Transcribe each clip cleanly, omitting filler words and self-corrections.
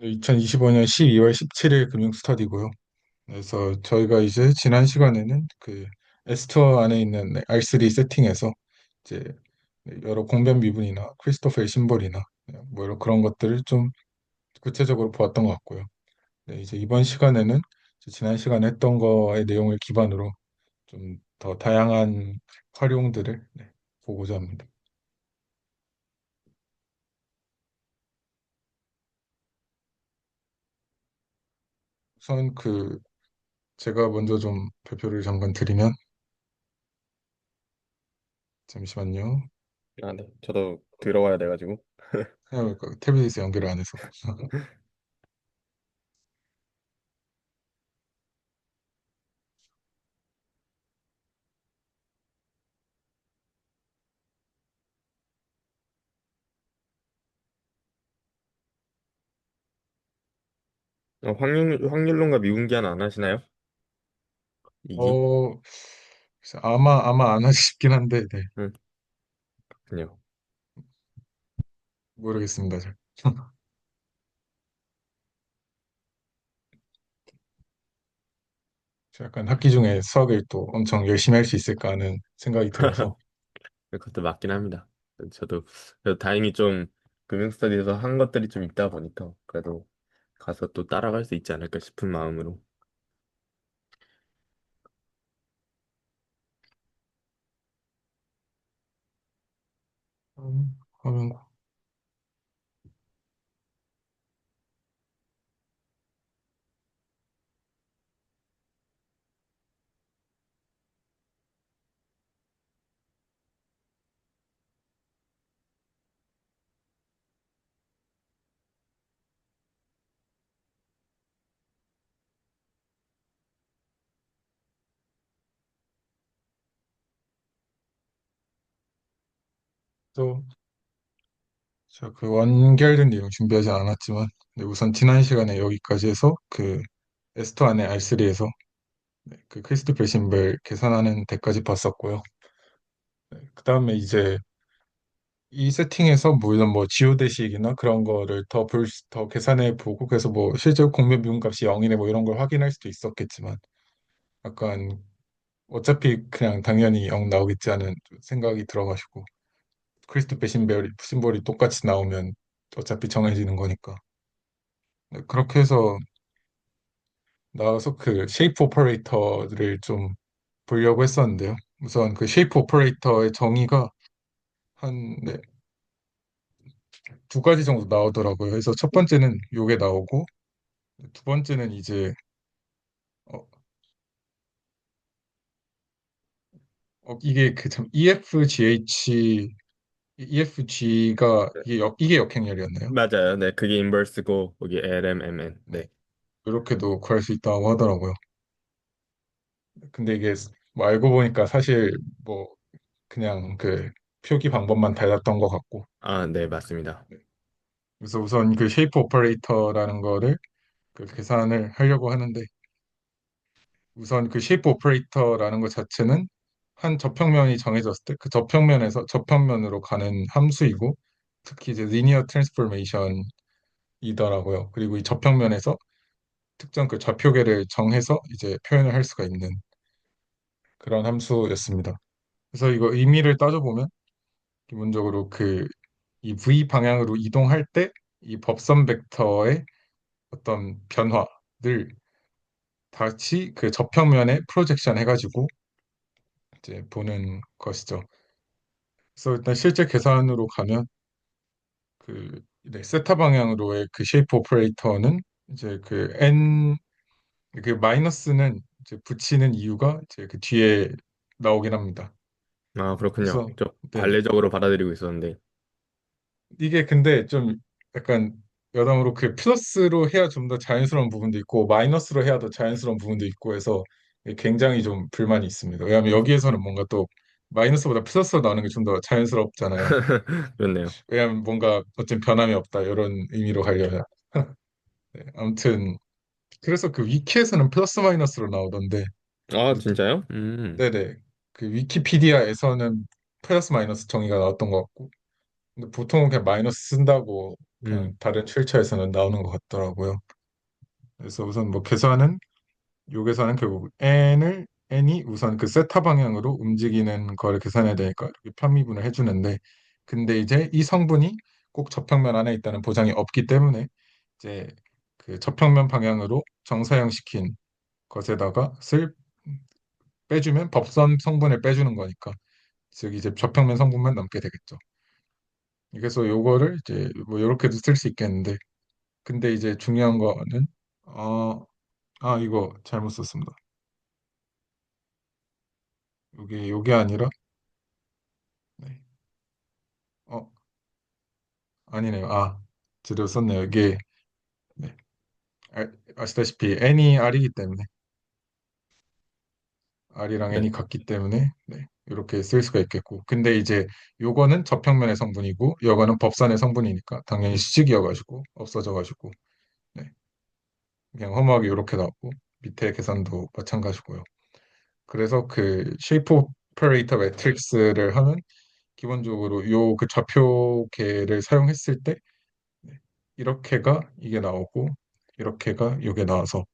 2025년 12월 17일 금융 스터디고요. 그래서 저희가 이제 지난 시간에는 그 에스터 안에 있는 R3 세팅에서 이제 여러 공변 미분이나 크리스토퍼의 심볼이나 뭐 이런 그런 것들을 좀 구체적으로 보았던 것 같고요. 네, 이제 이번 시간에는 이제 지난 시간에 했던 거의 내용을 기반으로 좀 더 다양한 활용들을 보고자 합니다. 우선 제가 먼저 좀 발표를 잠깐 드리면 잠시만요. 아, 네. 저도 들어와야 돼가지고. 생각해보니까 태블릿에 연결을 안 해서. 확률론과 미분기한 안 하시나요? 이기? 어, 글쎄, 아마 안 하시 싶긴 한데, 네, 응, 그렇군요. 모르겠습니다. 잘. 저 약간 학기 중에 수학을 또 엄청 열심히 할 수 있을까 하는 생각이 들어서, 그것도 맞긴 합니다. 저도 그래도 다행히 좀 금융스터디에서 한 것들이 좀 있다 보니까 그래도 가서 또 따라갈 수 있지 않을까 싶은 마음으로. 하면, 또, 제가 그 완결된 내용 준비하지 않았지만, 네, 우선 지난 시간에 여기까지 해서 에스토 안에 R3에서 그 크리스토퍼 심벌 계산하는 데까지 봤었고요. 그 다음에 이제 이 세팅에서 물론 뭐 지오대식이나 그런 거를 더 계산해 보고 그래서 뭐 실제 공면 미분값이 0이네 뭐 이런 걸 확인할 수도 있었겠지만 약간 어차피 그냥 당연히 0 나오겠지 하는 생각이 들어가지고 크리스토페 심볼이 똑같이 나오면 어차피 정해지는 거니까 네, 그렇게 해서 나와서 그 쉐이프 오퍼레이터를 좀 보려고 했었는데요. 우선 그 쉐이프 오퍼레이터의 정의가 한 네, 두 가지 정도 나오더라고요. 그래서 첫 번째는 요게 나오고 두 번째는 이제 어, 이게 그 참 EFG가 이게 역행열이었나요? 맞아요. 네, 그게 인버스고 여기 LMMN. 네, 네. 이렇게도 구할 수 있다고 하더라고요. 근데 이게 뭐 알고 보니까 사실 뭐 그냥 그 표기 방법만 달랐던 것 같고. 아, 네, 맞습니다. 네. 그래서 우선 그 쉐이프 오퍼레이터라는 거를 그 계산을 하려고 하는데 우선 그 쉐이프 오퍼레이터라는 것 자체는 한 저평면이 정해졌을 때 그 저평면에서 저평면으로 가는 함수이고 특히 이제 리니어 트랜스포메이션이더라고요. 그리고 이 저평면에서 특정 그 좌표계를 정해서 이제 표현을 할 수가 있는 그런 함수였습니다. 그래서 이거 의미를 따져보면 기본적으로 이 V 방향으로 이동할 때 이 법선 벡터의 어떤 변화를 다시 그 저평면에 프로젝션 해가지고 이제 보는 것이죠. 그래서 일단 실제 계산으로 가면 세타 방향으로의 그 쉐이프 오퍼레이터는 이제 그 마이너스는 이제 붙이는 이유가 이제 그 뒤에 나오긴 합니다. 아, 그렇군요. 그래서 저 네네. 관례적으로 받아들이고 있었는데. 이게 근데 좀 약간 여담으로 그 플러스로 해야 좀 더 자연스러운 부분도 있고 마이너스로 해야 더 자연스러운 부분도 있고 해서 굉장히 좀 불만이 있습니다. 왜냐하면 여기에서는 뭔가 또 마이너스보다 플러스로 나오는 게 좀 더 자연스럽잖아요. 그렇네요. 왜냐하면 뭔가 어떤 변함이 없다 이런 의미로 가려면. 네, 아무튼 그래서 그 위키에서는 플러스 마이너스로 나오던데 아, 그, 진짜요? 네네 그 위키피디아에서는 플러스 마이너스 정의가 나왔던 것 같고 근데 보통은 그냥 마이너스 쓴다고 그냥 음, 다른 출처에서는 나오는 것 같더라고요. 그래서 우선 뭐 계산은 요 계산은 결국 n이 우선 그 세타 방향으로 움직이는 거를 계산해야 되니까 이렇게 편미분을 해주는데 근데 이제 이 성분이 꼭 저평면 안에 있다는 보장이 없기 때문에 이제 그 저평면 방향으로 정사형시킨 것에다가 슬 빼주면 법선 성분을 빼주는 거니까 즉 이제 저평면 성분만 남게 되겠죠. 그래서 요거를 이제 뭐 요렇게도 쓸 수 있겠는데 근데 이제 중요한 거는 어, 이거 잘못 썼습니다. 요게 아니라 네. 어 아니네요. 제대로 썼네요. 이게 네. 아시다시피 n이 r이기 때문에 r이랑 n이 네. 같기 때문에 네. 이렇게 쓸 수가 있겠고 근데 이제 요거는 저평면의 성분이고 요거는 법선의 성분이니까 당연히 수직이어가지고 없어져가지고 네. 그냥 허무하게 이렇게 나오고 밑에 계산도 마찬가지고요. 그래서 그 쉐이프 오퍼레이터 매트릭스를 하면 기본적으로 요 그 좌표계를 사용했을 때 네, 이렇게가 이게 나오고 이렇게가 이게 나와서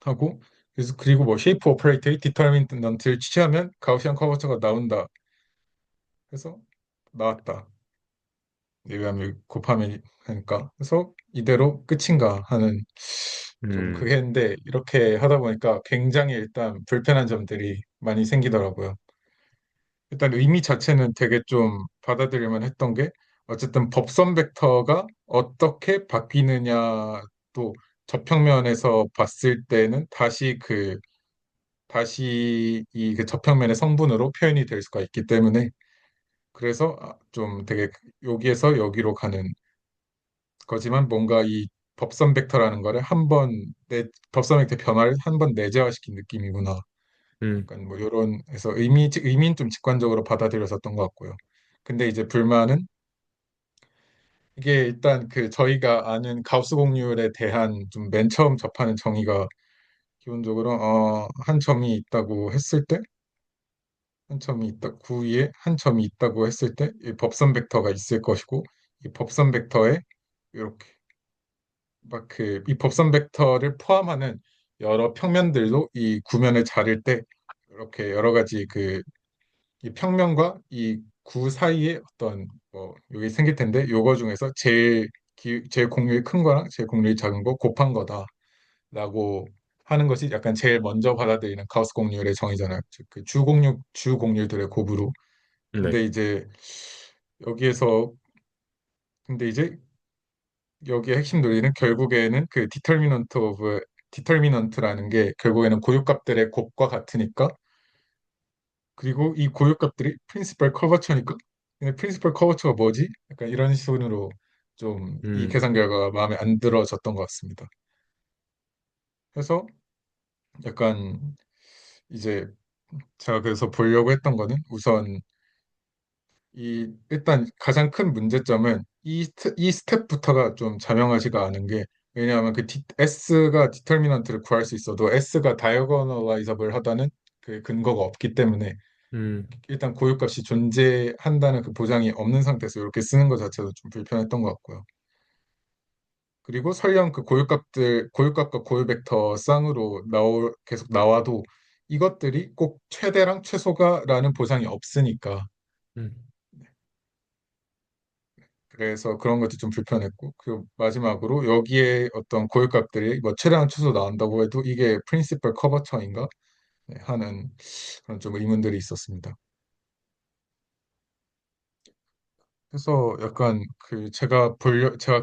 하고 그래서 그리고 뭐 쉐이프 오퍼레이터의 디터미넌트를 취하면 가우시안 커버처가 나온다 해서 나왔다. 이거하면 곱하면 하니까 그래서 이대로 끝인가 하는 좀 그게 음, 했는데 이렇게 하다 보니까 굉장히 일단 불편한 점들이 많이 생기더라고요. 일단 의미 자체는 되게 좀 받아들일만 했던 게 어쨌든 법선 벡터가 어떻게 바뀌느냐 또 저평면에서 봤을 때는 다시 이 그 저평면의 성분으로 표현이 될 수가 있기 때문에 그래서 좀 되게 여기에서 여기로 가는 거지만 뭔가 이 법선 벡터라는 거를 법선 벡터 변화를 한 번 내재화시킨 느낌이구나. 음, 약간 뭐 요런 해서 의미는 좀 직관적으로 받아들였었던 것 같고요. 근데 이제 불만은 이게 일단 그 저희가 아는 가우스 곡률에 대한 좀 맨 처음 접하는 정의가 기본적으로 한 점이 있다고 했을 때 한 점이 있다 구위에 한 점이 있다고 했을 때 이 법선 벡터가 있을 것이고 이 법선 벡터에 이렇게 막 이 법선 벡터를 포함하는 여러 평면들도 이 구면을 자를 때 이렇게 여러 가지 이 평면과 이 구 사이에 어떤 뭐 여기 생길 텐데 요거 중에서 제일 공률이 큰 거랑 제일 공률이 작은 거 곱한 거다라고 하는 것이 약간 제일 먼저 받아들이는 가우스 공률의 정의잖아요. 즉 그 주공률들의 곱으로. 네. 근데 이제 여기에서 근데 이제 여기의 핵심 논리는 결국에는 그 디터미넌트라는 게 결국에는 고유값들의 곱과 같으니까 그리고 이 고유값들이 프린시플 커버처니까 근데 프린시플 커버처가 뭐지? 약간 이런 식으로 좀 이 음, 계산 결과가 마음에 안 들어졌던 것 같습니다. 그래서 약간 이제 제가 그래서 보려고 했던 거는 우선 일단 가장 큰 문제점은 이 스텝부터가 좀 자명하지가 않은 게 왜냐하면 S가 디터미넌트를 구할 수 있어도 S가 다이어고널라이저블 하다는 그 근거가 없기 때문에 음, 일단 고유값이 존재한다는 그 보장이 없는 상태에서 이렇게 쓰는 것 자체도 좀 불편했던 것 같고요. 그리고 설령 그 고유값과 고유 벡터 쌍으로 계속 나와도 이것들이 꼭 최대랑 최소가라는 보장이 없으니까 음, 그래서 그런 것도 좀 불편했고 그 마지막으로 여기에 어떤 고유값들이 뭐 최대한 최소 나온다고 해도 이게 프린시플 커버처인가 네, 하는 그런 좀 의문들이 있었습니다. 그래서 약간 제가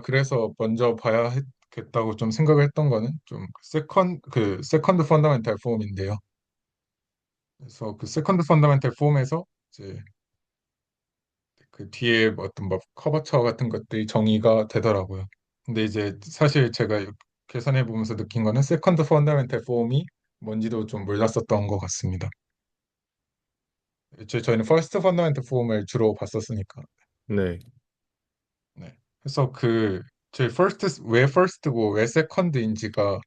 그래서 먼저 봐야겠다고 좀 생각을 했던 거는 좀 세컨드 펀더멘탈 폼인데요. 그래서 그 세컨드 펀더멘탈 폼에서 이제 그 뒤에 뭐 어떤 뭐 커버처 같은 것들이 정의가 되더라고요. 근데 이제 사실 제가 계산해 보면서 느낀 거는 세컨드 펀더멘탈 폼이 뭔지도 좀 몰랐었던 것 같습니다. 저희는 퍼스트 펀더멘탈 폼을 주로 봤었으니까. 네. 네. 그래서 저희 왜 퍼스트고 왜 세컨드인지가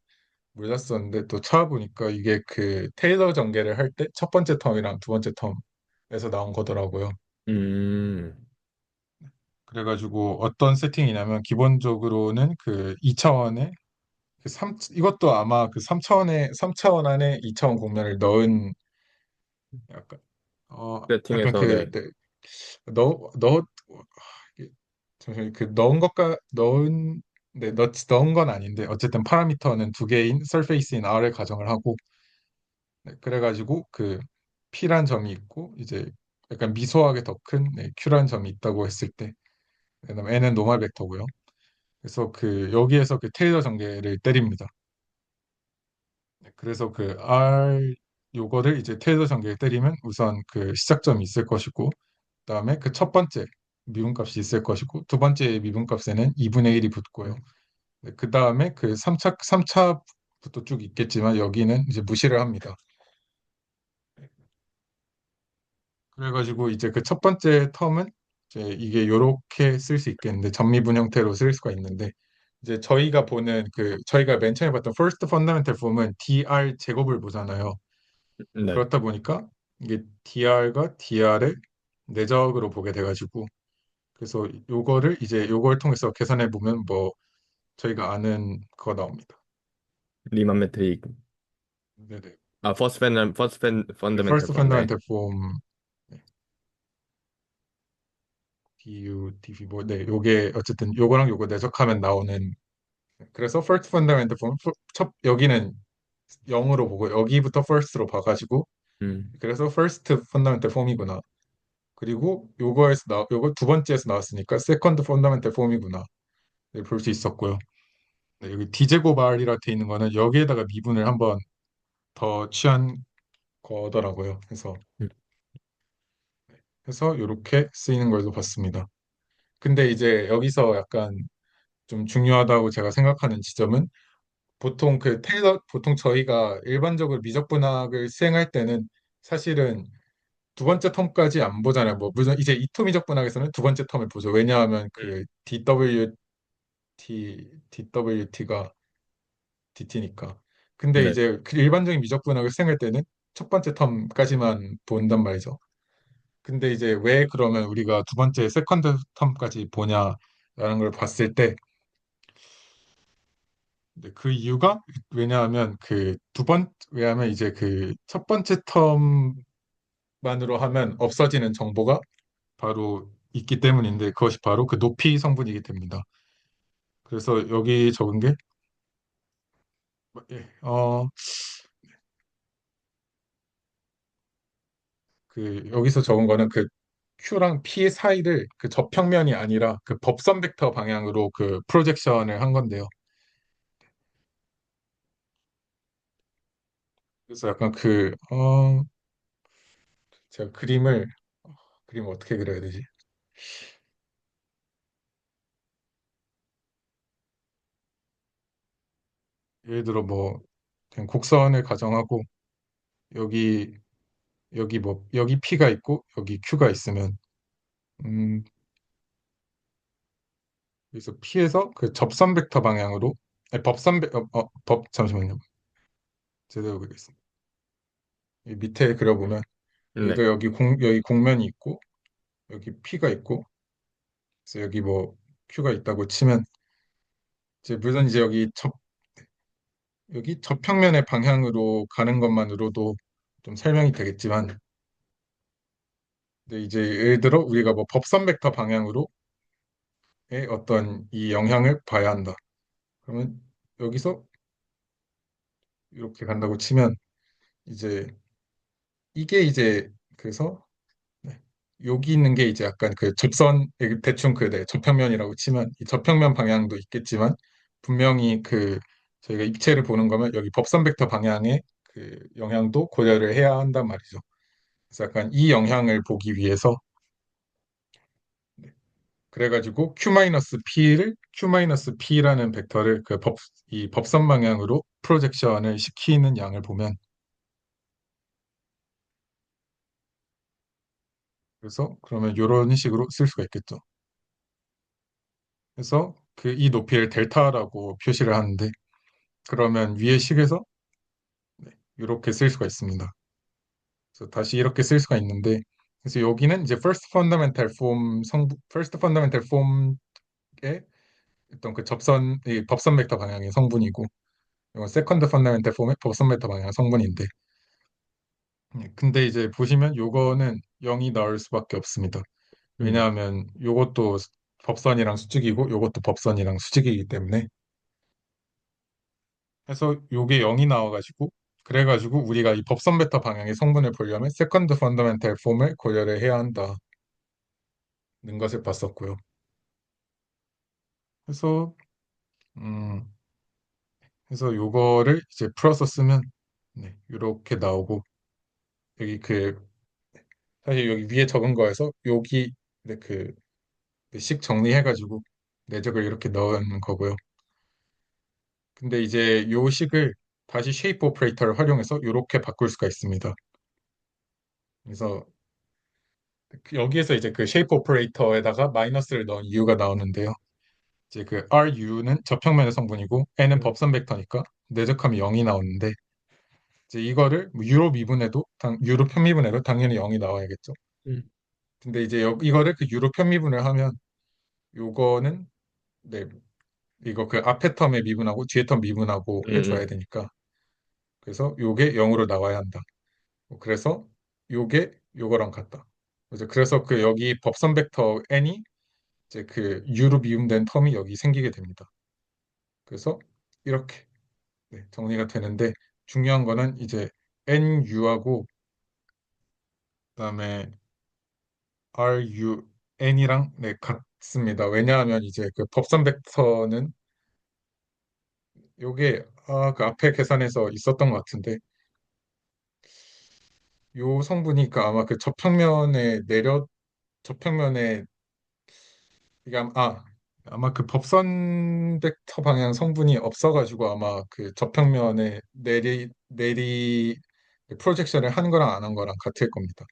몰랐었는데 또 찾아보니까 이게 그 테일러 전개를 할 때 첫 번째 텀이랑 두 번째 텀에서 나온 거더라고요. 음, 그래가지고 어떤 세팅이냐면 기본적으로는 그 2차원의 그 3, 이것도 아마 그 3차원 안에 2차원 공면을 넣은 약간 약간 세팅해서 그 네. 네, 넣 이게 잠시만 그 넣은 것과 넣은 네, 넣은 건 아닌데 어쨌든 파라미터는 두 개인 surface인 R을 가정을 하고 네, 그래가지고 그 P란 점이 있고 이제 약간 미소하게 더 큰 네, Q란 점이 있다고 했을 때 그다음에 N은 노멀 벡터고요. 그래서 그 여기에서 그 테일러 전개를 때립니다. 네, 그래서 그 R 요거를 이제 테일러 전개를 때리면 우선 그 시작점이 있을 것이고 그다음에 그 첫 번째 미분값이 있을 것이고 두 번째 미분값에는 2분의 1이 붙고요. 네, 그다음에 그 3차부터 쭉 있겠지만 여기는 이제 무시를 합니다. 그래가지고 이제 그 첫 번째 텀은 이제 이게 요렇게 쓸 수 있겠는데 전미분 형태로 쓸 수가 있는데 이제 저희가 맨 처음에 봤던 First Fundamental Form은 dr 제곱을 보잖아요. 네. 그렇다 보니까 이게 dr과 dr의 내적으로 보게 돼가지고 그래서 요거를 이제 요걸 통해서 계산해 보면 뭐 저희가 아는 거 나옵니다. 리만 메트릭. 네네. 아, 펀더멘탈 First 폼. 네. Fundamental Form 네, du, dv 뭐 네, 요게 어쨌든 요거랑 요거 내적하면 나오는 그래서 first fundamental form 첫 여기는 0으로 보고 여기부터 first로 봐가지고 음. 그래서 first fundamental form이구나. 그리고 요거 두 번째에서 나왔으니까 second fundamental form이구나. 네, 볼 수 있었고요. 네, 여기 D제곱 R이라 돼 있는 거는 여기에다가 미분을 한번 더 취한 거더라고요. 음. 해서 이렇게 쓰이는 걸로 봤습니다. 근데 이제 여기서 약간 좀 중요하다고 제가 생각하는 지점은 보통 저희가 일반적으로 미적분학을 수행할 때는 사실은 두 번째 텀까지 안 보잖아요. 뭐 물론 이제 이토 미적분학에서는 두 번째 텀을 보죠. 왜냐하면 그 DWT가 DT니까. 근데 네. 이제 그 일반적인 미적분학을 수행할 때는 첫 번째 텀까지만 본단 말이죠. 근데 이제 왜 그러면 우리가 두 번째 세컨드 텀까지 보냐라는 걸 봤을 때 네, 그 이유가 왜냐하면 왜냐하면 이제 그 첫 번째 텀만으로 하면 없어지는 정보가 바로 있기 때문인데 그것이 바로 그 높이 성분이기 때문이다. 그래서 여기 적은 게 예, 그 여기서 적은 거는 그 Q랑 P 사이를 그 접평면이 아니라 그 법선 벡터 방향으로 그 프로젝션을 한 건데요. 그래서 약간 제가 그림을 어떻게 그려야 되지? 예를 들어 뭐 그냥 곡선을 가정하고 여기 여기 P가 있고 여기 Q가 있으면 음 그래서 P에서 그 접선 벡터 방향으로 아니, 잠시만요. 제대로 그리겠습니다. 이 밑에 그려보면 예를 네. 들어 여기 공면이 있고 여기 P가 있고 그래서 여기 뭐 Q가 있다고 치면 이제 물론 이제 여기 접평면의 방향으로 가는 것만으로도 좀 설명이 되겠지만 근데 이제 예를 들어 우리가 뭐 법선 벡터 방향으로의 어떤 이 영향을 봐야 한다. 그러면 여기서 이렇게 간다고 치면 이제 이게 이제 그래서 네, 여기 있는 게 이제 약간 그 대충 네, 접평면이라고 치면 이 접평면 방향도 있겠지만 분명히 그 저희가 입체를 보는 거면 여기 법선 벡터 방향의 그 영향도 고려를 해야 한단 말이죠. 그래서 약간 이 영향을 보기 위해서 네, 그래가지고 Q-P라는 벡터를 이 법선 방향으로 프로젝션을 시키는 양을 보면 그래서 그러면 이런 식으로 쓸 수가 있겠죠. 그래서 그 이 높이를 델타라고 표시를 하는데 그러면 위의 식에서 네, 이렇게 쓸 수가 있습니다. 그래서 다시 이렇게 쓸 수가 있는데 그래서 여기는 이제 first fundamental form의 어떤 그 이 법선 벡터 방향의 성분이고, 이건 second fundamental form의 법선 벡터 방향 성분인데, 근데 이제 보시면 요거는 0이 나올 수밖에 없습니다. 음, 왜냐하면 요것도 법선이랑 수직이고 요것도 법선이랑 수직이기 때문에. 그래서 요게 0이 나와가지고, 그래가지고 우리가 이 법선 벡터 방향의 성분을 보려면 세컨드 펀더멘탈 폼을 고려를 해야 한다는 것을 봤었고요. 그래서 음 그래서 요거를 이제 풀어서 쓰면 네, 이렇게 나오고, 여기 사실 여기 위에 적은 거에서 여기 네, 식 정리해가지고 내적을 이렇게 넣은 거고요. 근데 이제 요 식을 다시 쉐이프 오퍼레이터를 활용해서 이렇게 바꿀 수가 있습니다. 그래서 여기에서 이제 그 쉐이프 오퍼레이터에다가 마이너스를 넣은 이유가 나오는데요. 이제 그 RU는 저평면의 성분이고 N은 음, 법선 벡터니까 내적하면 0이 나오는데, 이제 이거를 뭐 유로 미분해도 유로 편미분해도 당연히 0이 나와야겠죠. 음, 근데 이제 이거를 그 유로 편미분을 하면 요거는 네, 이거 그 앞에 텀에 미분하고 뒤에 텀 미분하고 해줘야 음, 되니까, 그래서 요게 0으로 나와야 한다. 그래서 요게 요거랑 같다. 그래서 그 여기 법선 벡터 n이 이제 그 u로 미분된 텀이 여기 생기게 됩니다. 그래서 이렇게 네, 정리가 되는데, 중요한 거는 이제 nu하고 그다음에 n이랑 네, 같습니다. 왜냐하면 이제 그 법선 벡터는 요게 그 앞에 계산에서 있었던 것 같은데, 요 성분이 그 아마 그 저평면에 이게 아마 그 법선 벡터 방향 성분이 없어가지고 아마 그 저평면에 내리 프로젝션을 한 거랑 안 한 거랑 같을 겁니다.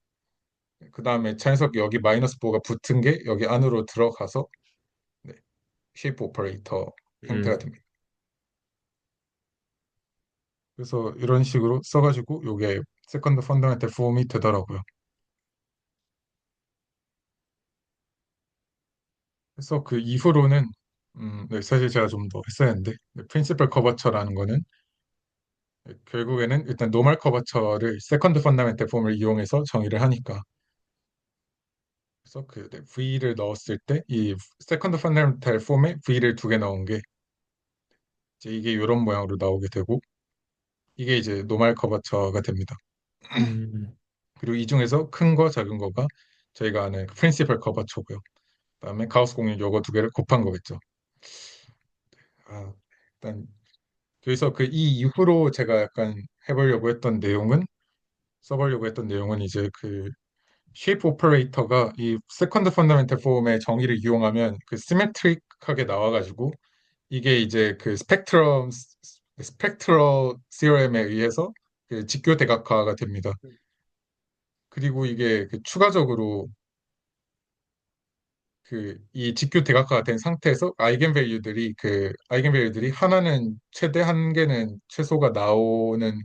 그 다음에 자연스럽게 여기 마이너스 보가 붙은 게 여기 안으로 들어가서 네, 쉐이프 오퍼레이터 형태가 음. 됩니다. 그래서 이런 식으로 써가지고 요게 세컨드 펀더멘탈 폼이 되더라고요. 그래서 그 이후로는 네, 사실 제가 좀 더 했어야 했는데, 프린시플 커버처라는 거는 결국에는 일단 노멀 커버처를 세컨드 펀다멘탈 폼을 이용해서 정의를 하니까, 그래서 그 V를 넣었을 때 이 세컨드 펀다멘탈 폼에 V를 두 개 넣은 게 이제 이게 이런 모양으로 나오게 되고, 이게 이제 노멀 커버처가 됩니다. 음. 그리고 이 중에서 큰 거 작은 거가 저희가 아는 프린시플 커버처고요. 그다음에 가우스 공률 요거 두 개를 곱한 거겠죠. 아, 일단 그래서 그 이 이후로 제가 약간 해보려고 했던 내용은 써보려고 했던 내용은 이제 그 쉐이프 오퍼레이터가 이 세컨드 펀더멘탈 폼의 정의를 이용하면 그 시메트릭하게 나와가지고, 이게 이제 그 스펙트럴 시러엠에 의해서 그 직교 대각화가 됩니다. 그리고 이게 그 추가적으로 그 이 직교 대각화가 된 상태에서 아이겐 밸류들이 하나는 최대 한 개는 최소가 나오는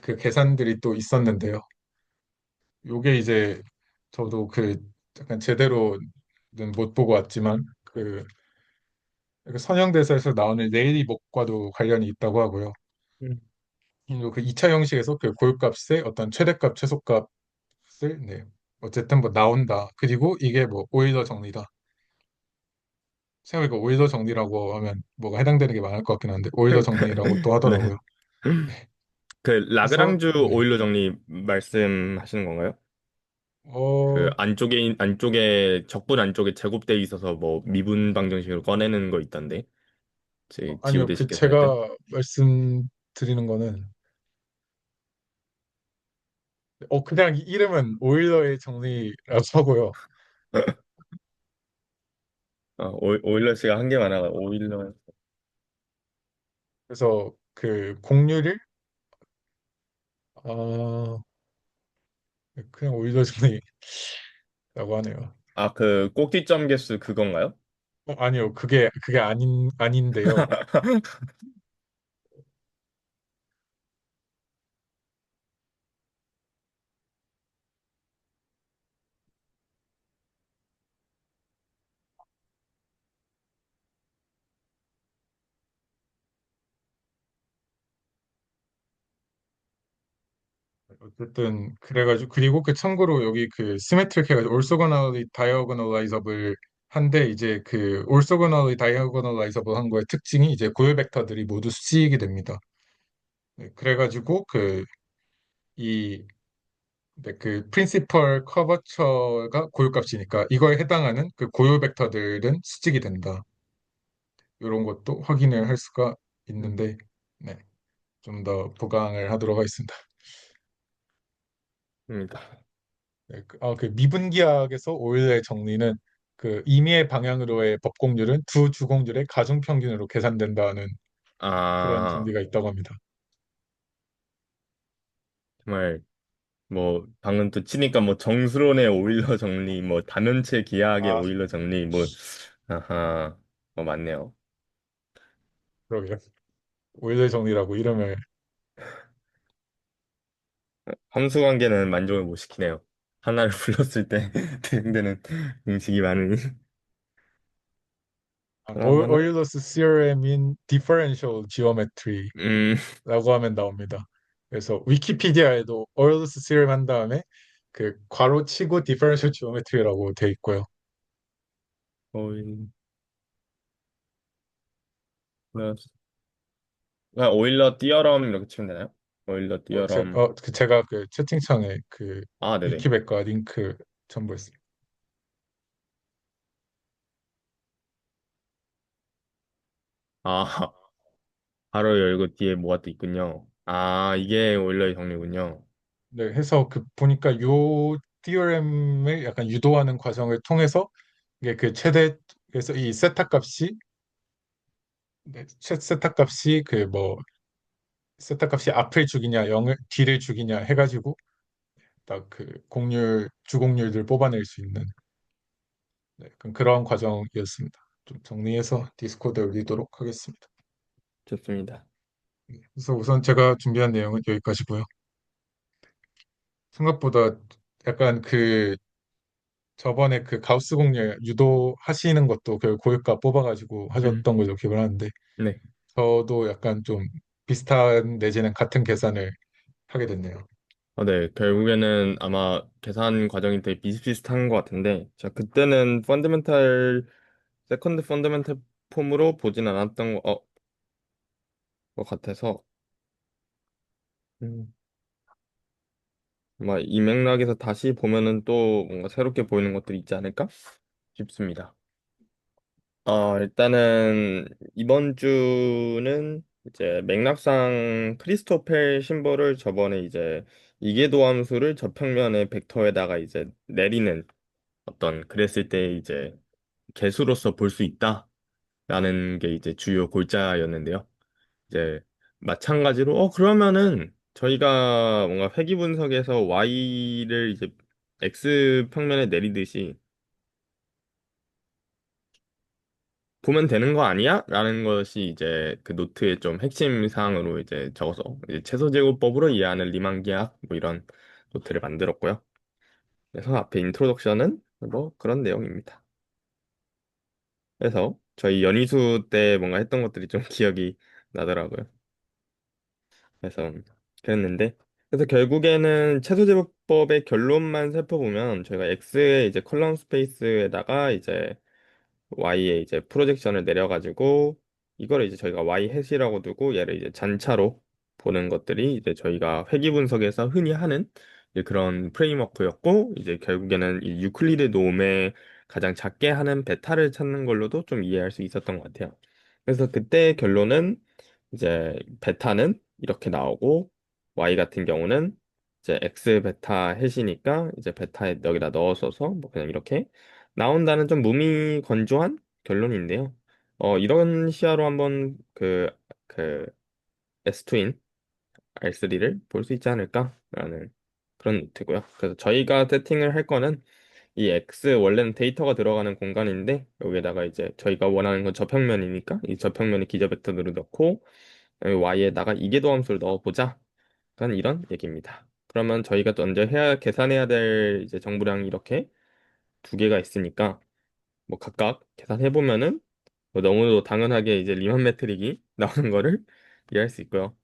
그 계산들이 또 있었는데요. 요게 이제 저도 그 약간 제대로는 못 보고 왔지만 그 선형대사에서 나오는 내리목과도 관련이 있다고 하고요. 음. 그리고 그 2차 형식에서 그 고유값의 어떤 최대값, 최소값을 네, 어쨌든 뭐 나온다. 그리고 이게 뭐 오일러 정리다. 생각해보니까 오일러 정리라고 하면 뭐가 해당되는 게 많을 것 같긴 한데, 오일러 정리라고 또 네. 하더라고요. 네. 그 그래서 라그랑주 네. 오일러 정리 말씀하시는 건가요? 그 어 안쪽에 적분 안쪽에 제곱되어 있어서 뭐 미분 방정식으로 꺼내는 거 있던데. 제 아니요. 그 지우대식 계산할 때. 제가 말씀드리는 거는 그냥 이름은 오일러의 정리라고 하고요. 오일러 씨가 한 게 많아. 오일러. 그래서 그 공률을 어, 그냥 오일러 정리라고 하네요. 아, 그 꼭지점 개수 그건가요? 아니요, 그게 아닌데요. 어쨌든 그래가지고 그리고 그 참고로 여기 그 시메트릭 해가지고 orthogonally diagonalizable 한데 이제 그 orthogonally diagonalizable 한 거의 특징이 이제 고유 벡터들이 모두 수직이 됩니다. 네, 그래가지고 이 네, 그 프린시펄 커버처가 고유값이니까 이거에 해당하는 그 고유 벡터들은 수직이 된다. 이런 것도 확인을 할 수가 음. 있는데 네, 좀 더 보강을 하도록 하겠습니다. 입니다. 네, 그 미분기하학에서 오일러의 정리는 그 임의의 방향으로의 법공률은 두 주공률의 가중평균으로 계산된다는 그런 아, 정리가 있다고 합니다. 정말 뭐 방금 또 치니까 뭐 정수론의 오일러 정리, 뭐 다면체 기하학의 아, 오일러 정리, 뭐 아하, 뭐 맞네요. 그러게요. 오일러의 정리라고 이름을 함수 관계는 만족을 못 시키네요. 하나를 불렀을 때 대응되는 공식이 많으니. 그러면은 오일러스 theorem in differential geometry라고 음, 하면 나옵니다. 그래서 위키피디아에도 오일러스 theorem 한 다음에 그 괄호 치고 differential geometry라고 돼 있고요. 오일 오일러 띠어럼 이렇게 치면 되나요? 오일러 띠어럼. 제가 그 채팅창에 그 아, 네네. 위키백과 링크 첨부했습니다. 아, 바로 열고 뒤에 뭐가 또 있군요. 아, 이게 오일러의 정리군요. 네, 해서 그 보니까 요 티어렘을 약간 유도하는 과정을 통해서 이게 그 최대 그래서 이 세타 값이 세타 값이 그 뭐 세타 값이 앞을 죽이냐 영을 뒤를 죽이냐 해가지고 딱 그 공률 주공률들 뽑아낼 수 있는 네, 그런 과정이었습니다. 좀 정리해서 디스코드에 올리도록 하겠습니다. 좋습니다. 그래서 우선 제가 준비한 내용은 여기까지고요. 생각보다 약간 그 저번에 그 가우스 공률 유도하시는 것도 그 고유가 뽑아가지고 음, 하셨던 걸로 기억을 하는데 네. 저도 약간 좀 비슷한 내지는 같은 계산을 하게 됐네요. 네. 결국에는 아마 계산 과정이 되게 비슷비슷한 것 같은데, 제가 그때는 세컨드 펀더멘탈 폼으로 보진 않았던 것 같아서, 음, 아마 이 맥락에서 다시 보면은 또 뭔가 새롭게 보이는 것들이 있지 않을까 싶습니다. 일단은 이번 주는 이제 맥락상 크리스토펠 심볼을 저번에 이제 이계도 함수를 저평면의 벡터에다가 이제 내리는 그랬을 때 이제 개수로서 볼 수 있다라는 게 이제 주요 골자였는데요. 이제 마찬가지로 그러면은 저희가 뭔가 회귀 분석에서 y를 이제 x 평면에 내리듯이 보면 되는 거 아니야? 라는 것이 이제 그 노트의 좀 핵심 사항으로 이제 적어서 이제 최소제곱법으로 이해하는 리만기하 뭐 이런 노트를 만들었고요. 그래서 앞에 인트로덕션은 뭐 그런 내용입니다. 그래서 저희 연희수 때 뭔가 했던 것들이 좀 기억이 나더라고요. 그래서 그랬는데 그래서 결국에는 최소제곱법의 결론만 살펴보면 저희가 X의 이제 컬럼 스페이스에다가 이제 Y에 이제 프로젝션을 내려가지고 이거를 이제 저희가 Y 해시라고 두고 얘를 이제 잔차로 보는 것들이 이제 저희가 회귀 분석에서 흔히 하는 이제 그런 프레임워크였고 이제 결국에는 이 유클리드 노음에 가장 작게 하는 베타를 찾는 걸로도 좀 이해할 수 있었던 것 같아요. 그래서 그때 결론은 이제 베타는 이렇게 나오고 Y 같은 경우는 이제 X 베타 해시니까 이제 베타에 여기다 넣어서서 뭐 그냥 이렇게 나온다는 좀 무미건조한 결론인데요. 이런 시야로 한번 그 S2인 R3를 볼 수 있지 않을까라는 그런 노트고요. 그래서 저희가 세팅을 할 거는 이 X 원래는 데이터가 들어가는 공간인데 여기에다가 이제 저희가 원하는 건 저평면이니까 이 저평면의 기저 벡터들을 넣고 여기 Y에다가 이계도 함수를 넣어보자. 약간 이런 얘기입니다. 그러면 저희가 먼저 계산해야 될 이제 정보량이 이렇게 두 개가 있으니까 뭐 각각 계산해 보면은 뭐 너무도 당연하게 이제 리만 매트릭이 나오는 거를 이해할 수 있고요.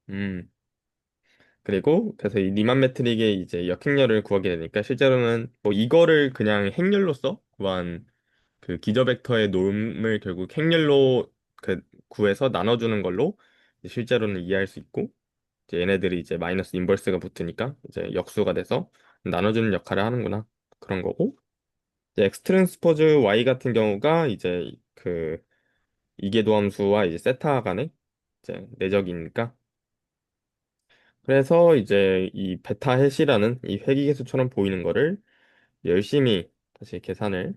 그리고 그래서 이 리만 매트릭의 이제 역행렬을 구하게 되니까 실제로는 뭐 이거를 그냥 행렬로서 구한 그 기저 벡터의 놈을 결국 행렬로 그 구해서 나눠주는 걸로 이제 실제로는 이해할 수 있고 이제 얘네들이 이제 마이너스 인버스가 붙으니까 이제 역수가 돼서 나눠주는 역할을 하는구나 그런 거고 이제 엑스 트랜스포즈 Y 같은 경우가 이제 그 이계도함수와 이제 세타 간의 이제 내적이니까 그래서 이제 이 베타 해시라는 이 회귀계수처럼 보이는 거를 열심히 다시 계산을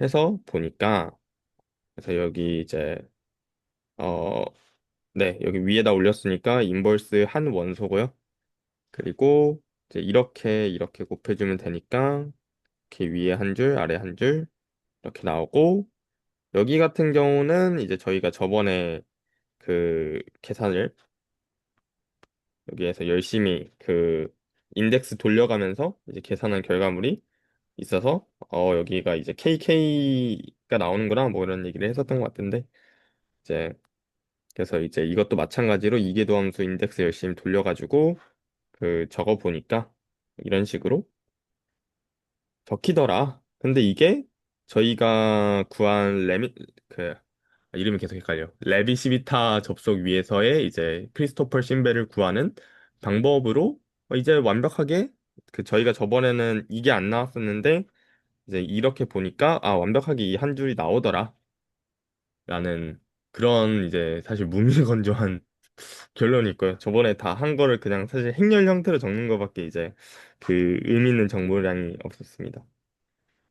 해서 보니까 그래서 여기 이제 어 네 여기 위에다 올렸으니까 인버스 한 원소고요. 그리고 이제 이렇게 곱해주면 되니까 이렇게 위에 한 줄 아래 한 줄 이렇게 나오고 여기 같은 경우는 이제 저희가 저번에 그 계산을 여기에서 열심히 그 인덱스 돌려가면서 이제 계산한 결과물이 있어서 여기가 이제 KK가 나오는구나 뭐 이런 얘기를 했었던 것 같은데 이제 그래서 이제 이것도 마찬가지로 이계도함수 인덱스 열심히 돌려가지고 그 적어 보니까 이런 식으로 적히더라. 근데 이게 저희가 구한 그 이름이 계속 헷갈려. 레비시비타 접속 위에서의 이제 크리스토퍼 신벨을 구하는 방법으로 이제 완벽하게 그 저희가 저번에는 이게 안 나왔었는데 이제 이렇게 보니까 아 완벽하게 이 한 줄이 나오더라 라는 그런 이제 사실 무미건조한 결론이 있고요. 저번에 다 한 거를 그냥 사실 행렬 형태로 적는 거밖에 이제 그 의미 있는 정보량이 없었습니다.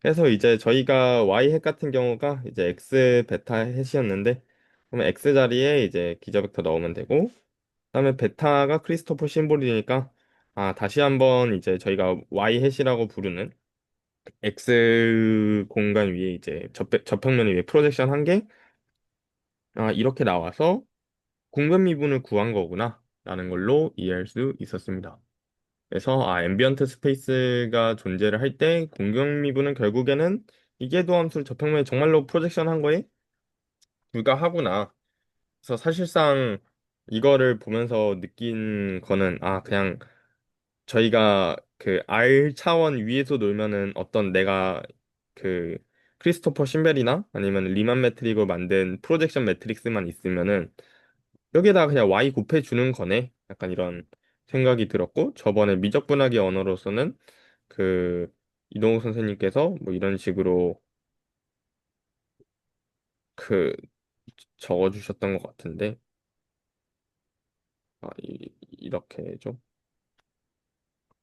그래서 이제 저희가 Y 핵 같은 경우가 이제 X 베타 핵이었는데 그러면 X 자리에 이제 기저 벡터 넣으면 되고 그다음에 베타가 크리스토퍼 심볼이니까 아 다시 한번 이제 저희가 Y 핵이라고 부르는 X 공간 위에 이제 접평면 위에 프로젝션 한 개, 아, 이렇게 나와서 공변 미분을 구한 거구나 라는 걸로 이해할 수 있었습니다. 그래서 아, 앰비언트 스페이스가 존재를 할 때 공변 미분은 결국에는 이계도 함수를 접평면에 정말로 프로젝션 한 거에 불과하구나. 그래서 사실상 이거를 보면서 느낀 거는 아, 그냥 저희가 그 R 차원 위에서 놀면은 어떤 내가 그 크리스토퍼 신벨이나 아니면 리만 매트릭으로 만든 프로젝션 매트릭스만 있으면은 여기에다 그냥 Y 곱해 주는 거네. 약간 이런 생각이 들었고 저번에 미적분하기 언어로서는 그 이동욱 선생님께서 뭐 이런 식으로 그 적어 주셨던 것 같은데 아, 이렇게 좀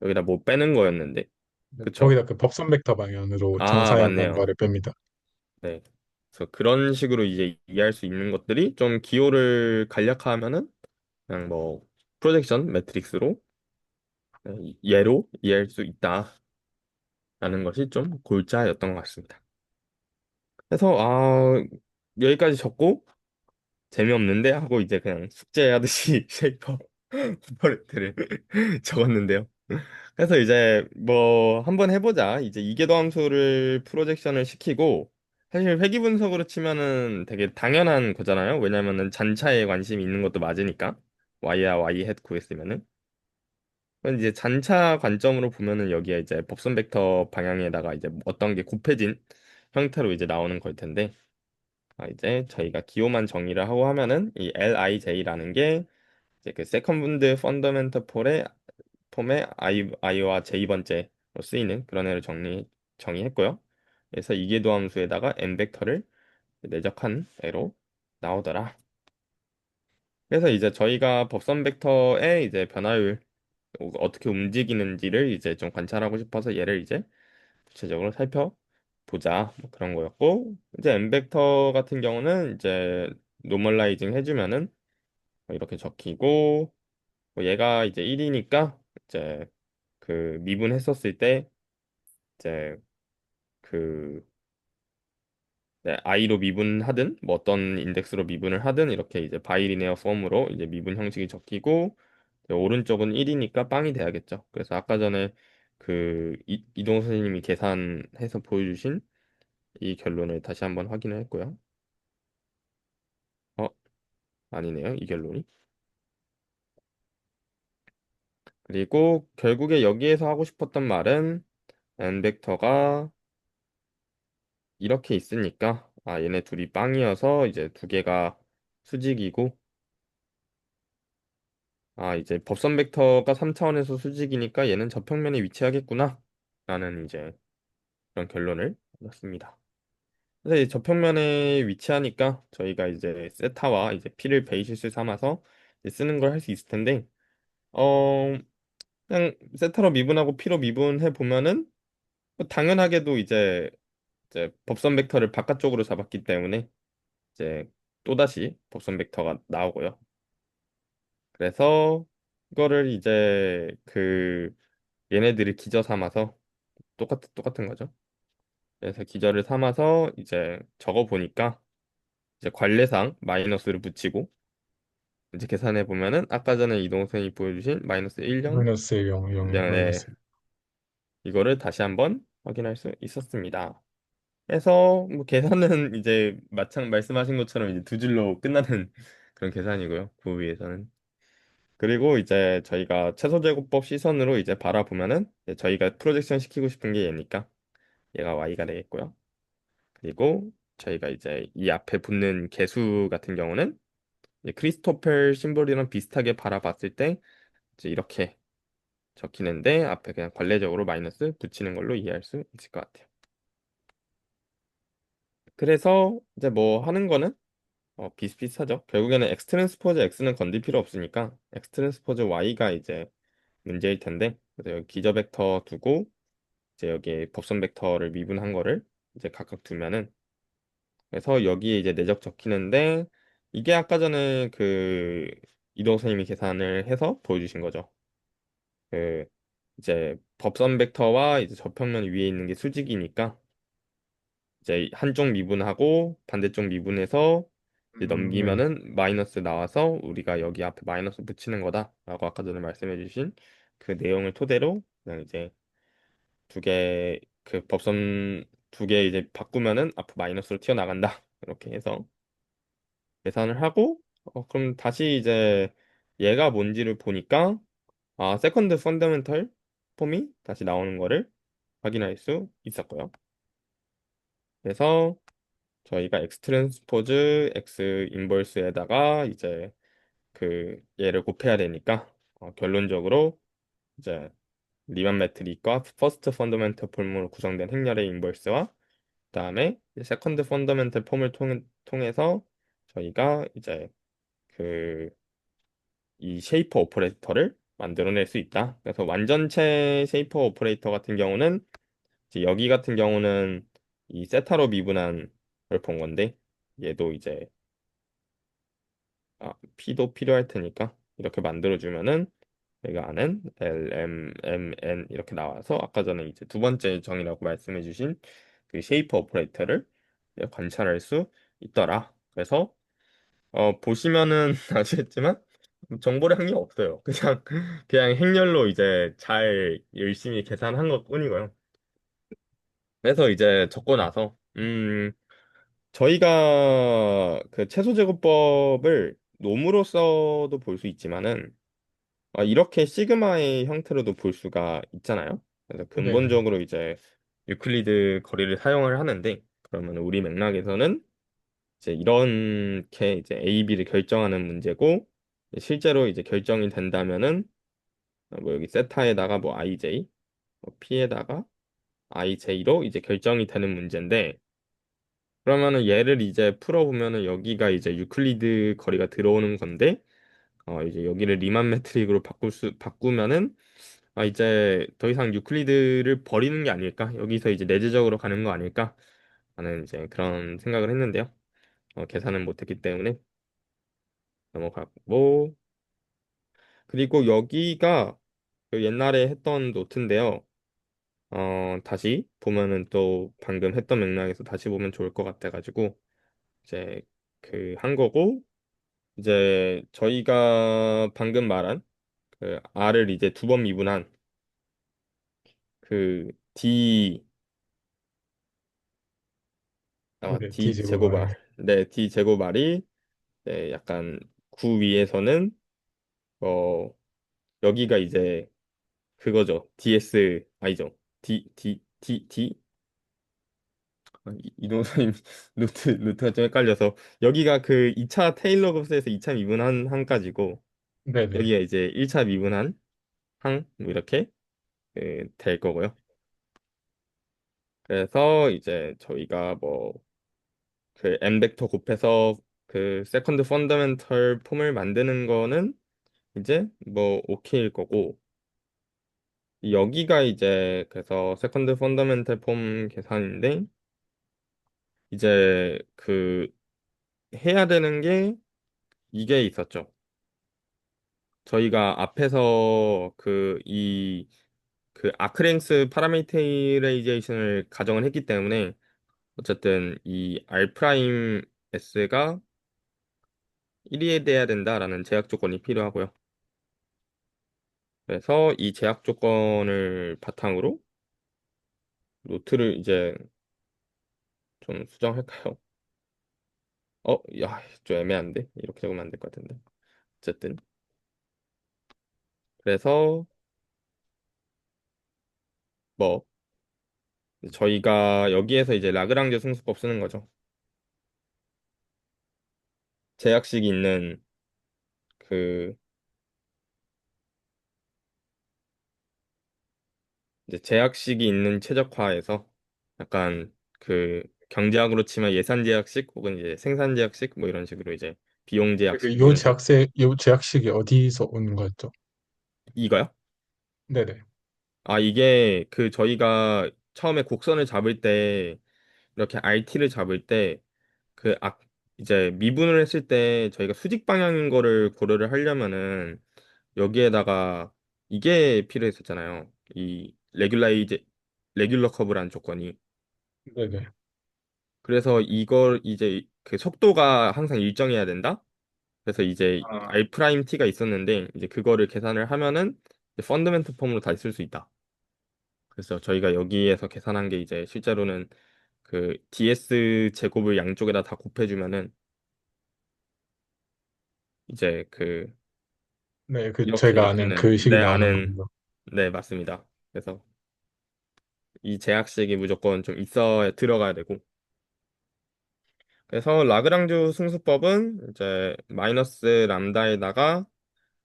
여기다 뭐 빼는 거였는데 그쵸? 거기다 그 법선 벡터 방향으로 아, 정사의 맞네요. 뭔가를 뺍니다. 네. 그래서 그런 식으로 이제 이해할 수 있는 것들이 좀 기호를 간략화하면은 그냥 뭐 프로젝션 매트릭스로 예로 이해할 수 있다라는 것이 좀 골자였던 것 같습니다. 그래서 아 여기까지 적고 재미없는데 하고 이제 그냥 숙제하듯이 쉐이퍼 포레트를 적었는데요. 그래서 이제 뭐 한번 해보자. 이제 이계도 함수를 프로젝션을 시키고 사실 회귀 분석으로 치면은 되게 당연한 거잖아요. 왜냐면은 잔차에 관심이 있는 것도 맞으니까 Y야 Y 헷 구했으면은 그럼 이제 잔차 관점으로 보면은 여기에 이제 법선 벡터 방향에다가 이제 어떤 게 곱해진 형태로 이제 나오는 걸 텐데 아, 이제 저희가 기호만 정의를 하고 하면은 이 LIJ라는 게 이제 그 세컨드 펀더멘터 폼의 I와 J번째로 쓰이는 그런 애를 정의했고요. 그래서 이계도함수에다가 n 벡터를 내적한 애로 나오더라. 그래서 이제 저희가 법선 벡터의 이제 변화율 어떻게 움직이는지를 이제 좀 관찰하고 싶어서 얘를 이제 구체적으로 살펴보자 뭐 그런 거였고 이제 n 벡터 같은 경우는 이제 노멀라이징 해주면은 뭐 이렇게 적히고 뭐 얘가 이제 1이니까 이제 그 미분했었을 때 이제 그 네, i로 미분하든 뭐 어떤 인덱스로 미분을 하든 이렇게 이제 바이리니어 폼으로 이제 미분 형식이 적히고 이제 오른쪽은 1이니까 빵이 돼야겠죠. 그래서 아까 전에 그 이동호 선생님이 계산해서 보여주신 이 결론을 다시 한번 확인을 했고요. 어, 아니네요. 이 결론이. 그리고 결국에 여기에서 하고 싶었던 말은 n 벡터가 이렇게 있으니까 얘네 둘이 빵이어서 이제 두 개가 수직이고 이제 법선 벡터가 3차원에서 수직이니까 얘는 저평면에 위치하겠구나 라는 이제 그런 결론을 얻었습니다. 그래서 이 저평면에 위치하니까 저희가 이제 세타와 이제 p를 베이시스 삼아서 이제 쓰는 걸 할 수 있을 텐데 어 그냥 세타로 미분하고 p로 미분해 보면은 뭐 당연하게도 이제 법선 벡터를 바깥쪽으로 잡았기 때문에 이제 또다시 법선 벡터가 나오고요. 그래서 이거를 이제 얘네들을 기저 삼아서 똑같은 거죠. 그래서 기저를 삼아서 이제 적어 보니까 이제 관례상 마이너스를 붙이고 이제 계산해 보면은 아까 전에 이동선이 보여주신 마이너스 1, 0, 마이너스 1, 0, 0, 네, 마이너스 이거를 다시 한번 확인할 수 있었습니다. 그래서 뭐 계산은 이제 마찬 말씀하신 것처럼 이제 두 줄로 끝나는 그런 계산이고요. 그 위에서는. 그리고 이제 저희가 최소제곱법 시선으로 이제 바라보면은 이제 저희가 프로젝션 시키고 싶은 게 얘니까 얘가 y가 되겠고요. 그리고 저희가 이제 이 앞에 붙는 개수 같은 경우는 이제 크리스토펠 심볼이랑 비슷하게 바라봤을 때 이제 이렇게 적히는데 앞에 그냥 관례적으로 마이너스 붙이는 걸로 이해할 수 있을 것 같아요. 그래서 이제 뭐 하는 거는 비슷비슷하죠. 결국에는 x 트랜스포즈 x는 건들 필요 없으니까 x 트랜스포즈 y가 이제 문제일 텐데 그래서 여기 기저 벡터 두고 이제 여기에 법선 벡터를 미분한 거를 이제 각각 두면은 그래서 여기에 이제 내적 적히는데 이게 아까 전에 이동 선생님이 계산을 해서 보여주신 거죠. 그 이제 법선 벡터와 이제 저평면 위에 있는 게 수직이니까 이제 한쪽 미분하고 반대쪽 미분해서 이제 네. 넘기면은 마이너스 나와서 우리가 여기 앞에 마이너스 붙이는 거다라고 아까 전에 말씀해 주신 그 내용을 토대로 그냥 이제 두 개 법선 두 개 이제 바꾸면은 앞으로 마이너스로 튀어나간다 이렇게 해서 계산을 하고 그럼 다시 이제 얘가 뭔지를 보니까 세컨드 펀더멘털 폼이 다시 나오는 거를 확인할 수 있었고요. 그래서 저희가 X 트랜스포즈 X 인버스에다가 이제 얘를 곱해야 되니까 결론적으로 이제 리만 매트릭과 퍼스트 펀더멘털 폼으로 구성된 행렬의 인버스와 그다음에 세컨드 펀더멘털 폼을 통해서 저희가 이제 그 이 쉐이퍼 오퍼레이터를 만들어낼 수 있다. 그래서 완전체 쉐이퍼 오퍼레이터 같은 경우는 이제 여기 같은 경우는 이 세타로 미분한 걸 본 건데 얘도 이제 P도 필요할 테니까 이렇게 만들어주면은 내가 아는 L, M, M, N 이렇게 나와서 아까 전에 이제 두 번째 정의라고 말씀해주신 그 쉐이퍼 오퍼레이터를 관찰할 수 있더라. 그래서 보시면은 아시겠지만 정보량이 없어요. 그냥 행렬로 이제 잘 열심히 계산한 것뿐이고요. 그래서 이제 적고 나서 저희가 그 최소제곱법을 놈으로써도 볼 수 있지만은 이렇게 시그마의 형태로도 볼 수가 있잖아요. 그래서 네네. 근본적으로 이제 유클리드 거리를 사용을 하는데 그러면 우리 맥락에서는 이제 이렇게 이제 A, B를 결정하는 문제고 실제로 이제 결정이 된다면은 뭐 여기 세타에다가 뭐 IJ, 뭐 P에다가 IJ로 이제 결정이 되는 문제인데 그러면은 얘를 이제 풀어보면은 여기가 이제 유클리드 거리가 들어오는 건데 이제 여기를 리만 메트릭으로 바꾸면은 이제 더 이상 유클리드를 버리는 게 아닐까? 여기서 이제 내재적으로 가는 거 아닐까? 하는 이제 그런 생각을 했는데요. 계산은 못했기 때문에 넘어가고 그리고 여기가 그 옛날에 했던 노트인데요. 다시 보면은 또 방금 했던 맥락에서 다시 보면 좋을 것 같아가지고 이제 한 거고 이제 저희가 방금 말한 R을 이제 두 번 미분한 D 네네. D 제곱R D제곱R. 네 D 제곱R이 약간 구 위에서는 어 여기가 이제 그거죠. DS 아니죠. D 이동선님 루트가 좀 헷갈려서 여기가 그 2차 테일러 급수에서 2차 미분한 항까지고 네네. 여기가 이제 1차 미분한 항 뭐 이렇게 될 거고요. 그래서 이제 저희가 뭐 그 m 벡터 곱해서 그 세컨드 펀더멘털 폼을 만드는 거는 이제 뭐 오케이일 거고 여기가 이제 그래서 세컨드 펀더멘털 폼 계산인데 이제 그 해야 되는 게 이게 있었죠. 저희가 앞에서 그 아크랭스 파라미테이레이제이션을 가정을 했기 때문에 어쨌든 이 R 프라임 S가 1이 돼야 된다라는 제약 조건이 필요하고요. 그래서 이 제약 조건을 바탕으로 노트를 이제 좀 수정할까요? 야, 좀 애매한데? 이렇게 적으면 안 될 것 같은데. 어쨌든. 그래서 뭐 저희가 여기에서 이제 라그랑제 승수법 쓰는 거죠. 제약식이 있는 그 이제 제약식이 있는 최적화에서 약간 그 경제학으로 치면 예산 제약식 혹은 이제 생산 제약식 뭐 이런 식으로 이제 비용 제약식 뭐 이런 식으로 요 제약식이 어디서 오는 거였죠? 이거요? 네네. 아 이게 그 저희가 처음에 곡선을 잡을 때 이렇게 RT를 잡을 때 그 이제 미분을 했을 때 저희가 수직 방향인 거를 고려를 하려면은 여기에다가 이게 필요했었잖아요. 이 레귤러 커브라는 조건이. 네네. 그래서 이걸 이제 그 속도가 항상 일정해야 된다. 그래서 이제 아, R 프라임 T가 있었는데 이제 그거를 계산을 하면은 펀더멘트 폼으로 다시 쓸 수 있다. 그래서 저희가 여기에서 계산한 게 이제 실제로는 그 DS 제곱을 양쪽에다 다 곱해주면은 이제 그 네, 그 저희가 이렇게 아는 되는 그 식이 내 나오는 아는 거군요. 네 맞습니다. 그래서 이 제약식이 무조건 좀 있어야 들어가야 되고 그래서 라그랑주 승수법은 이제 마이너스 람다에다가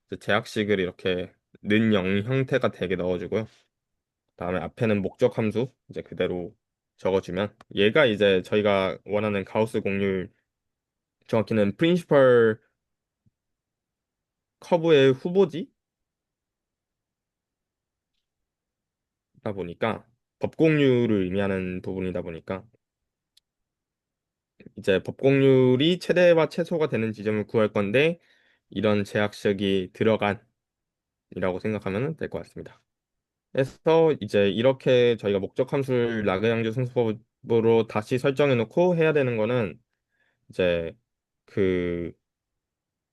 이제 제약식을 이렇게 는 0 형태가 되게 넣어주고요. 그다음에 앞에는 목적 함수 이제 그대로 적어주면 얘가 이제 저희가 원하는 가우스 공률 정확히는 프린시펄 커브의 후보지다 보니까 법공률을 의미하는 부분이다 보니까 이제 법공률이 최대와 최소가 되는 지점을 구할 건데 이런 제약식이 들어간이라고 생각하면 될 것 같습니다. 그래서 이제 이렇게 저희가 목적 함수를 라그랑주 승수법으로 다시 설정해 놓고 해야 되는 거는 이제 그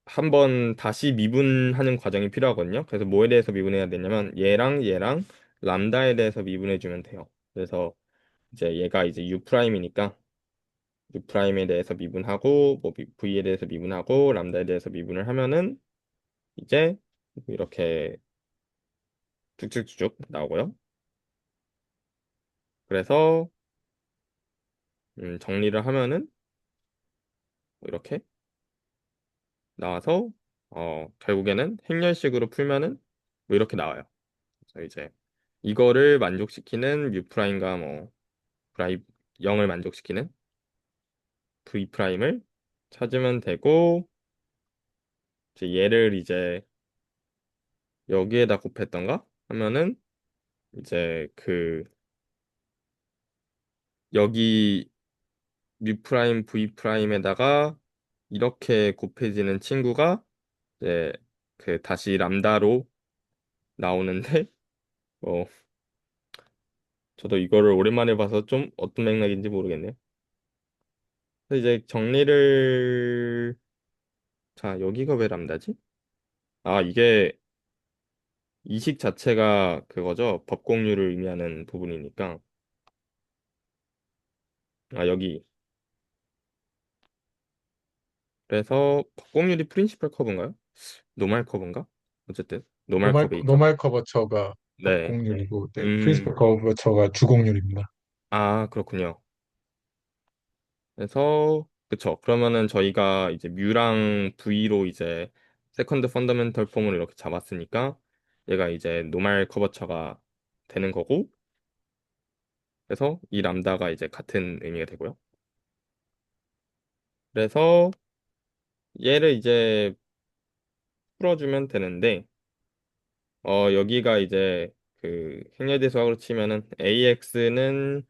한번 다시 미분하는 과정이 필요하거든요. 그래서 뭐에 대해서 미분해야 되냐면 얘랑 얘랑 람다에 대해서 미분해 주면 돼요. 그래서 이제 얘가 이제 U 프라임이니까 U 프라임에 대해서 미분하고 뭐 V에 대해서 미분하고 람다에 대해서 미분을 하면은 이제 이렇게 쭉쭉쭉 나오고요. 그래서 정리를 하면은 이렇게 나와서 결국에는 행렬식으로 풀면은 뭐 이렇게 나와요. 그래서 이제 이거를 만족시키는 U 프라임과 뭐 프라이 0을 만족시키는 V 프라임을 찾으면 되고 이제 얘를 이제 여기에다 곱했던가 하면은 이제 그 여기 U 프라임 V 프라임에다가 이렇게 곱해지는 친구가 이제 그 다시 람다로 나오는데 뭐 저도 이거를 오랜만에 봐서 좀 어떤 맥락인지 모르겠네요. 그래서 이제 정리를 자 여기가 왜 람다지? 아 이게 이식 자체가 그거죠. 법공률을 의미하는 부분이니까. 아, 여기. 그래서 법공률이 프린시플 커브인가요? 노말 커브인가? 어쨌든 노말 커브니까. 노말 커버처가 네. 적공률이고, 네, 크리스퍼 음, 커버처가 주공률입니다. 아, 그렇군요. 그래서, 그쵸. 그러면은 저희가 이제 뮤랑 V로 이제 세컨드 펀더멘털 폼을 이렇게 잡았으니까 얘가 이제 노말 커버처가 되는 거고, 그래서 이 람다가 이제 같은 의미가 되고요. 그래서 얘를 이제 풀어주면 되는데, 여기가 이제 그 행렬대수학으로 치면은 AX는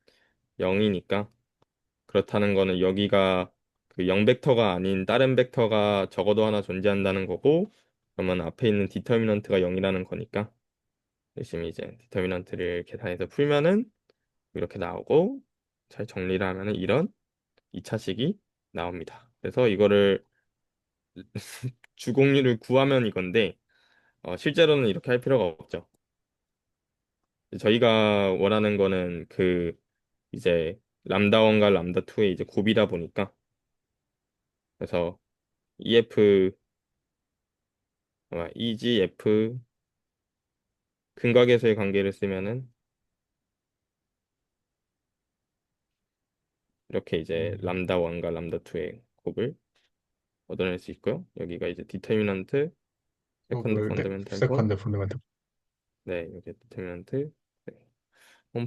0이니까 그렇다는 거는 여기가 그 0벡터가 아닌 다른 벡터가 적어도 하나 존재한다는 거고 그러면 앞에 있는 디터미넌트가 0이라는 거니까 열심히 이제 디터미넌트를 계산해서 풀면은 이렇게 나오고 잘 정리를 하면은 이런 2차식이 나옵니다. 그래서 이거를 주공률을 구하면 이건데 실제로는 이렇게 할 필요가 없죠. 저희가 원하는 거는 그 이제 람다 1과 람다 2의 이제 곱이다 보니까 그래서 EF EGF 근각에서의 관계를 쓰면은 이렇게 이제 음, 람다 1과 람다 2의 곱을 얻어낼 수 있고요. 여기가 이제 디터미넌트 세컨드 네, 펀더멘탈 폼 세컨드 펀더멘털. 네, 이게 디터미넌트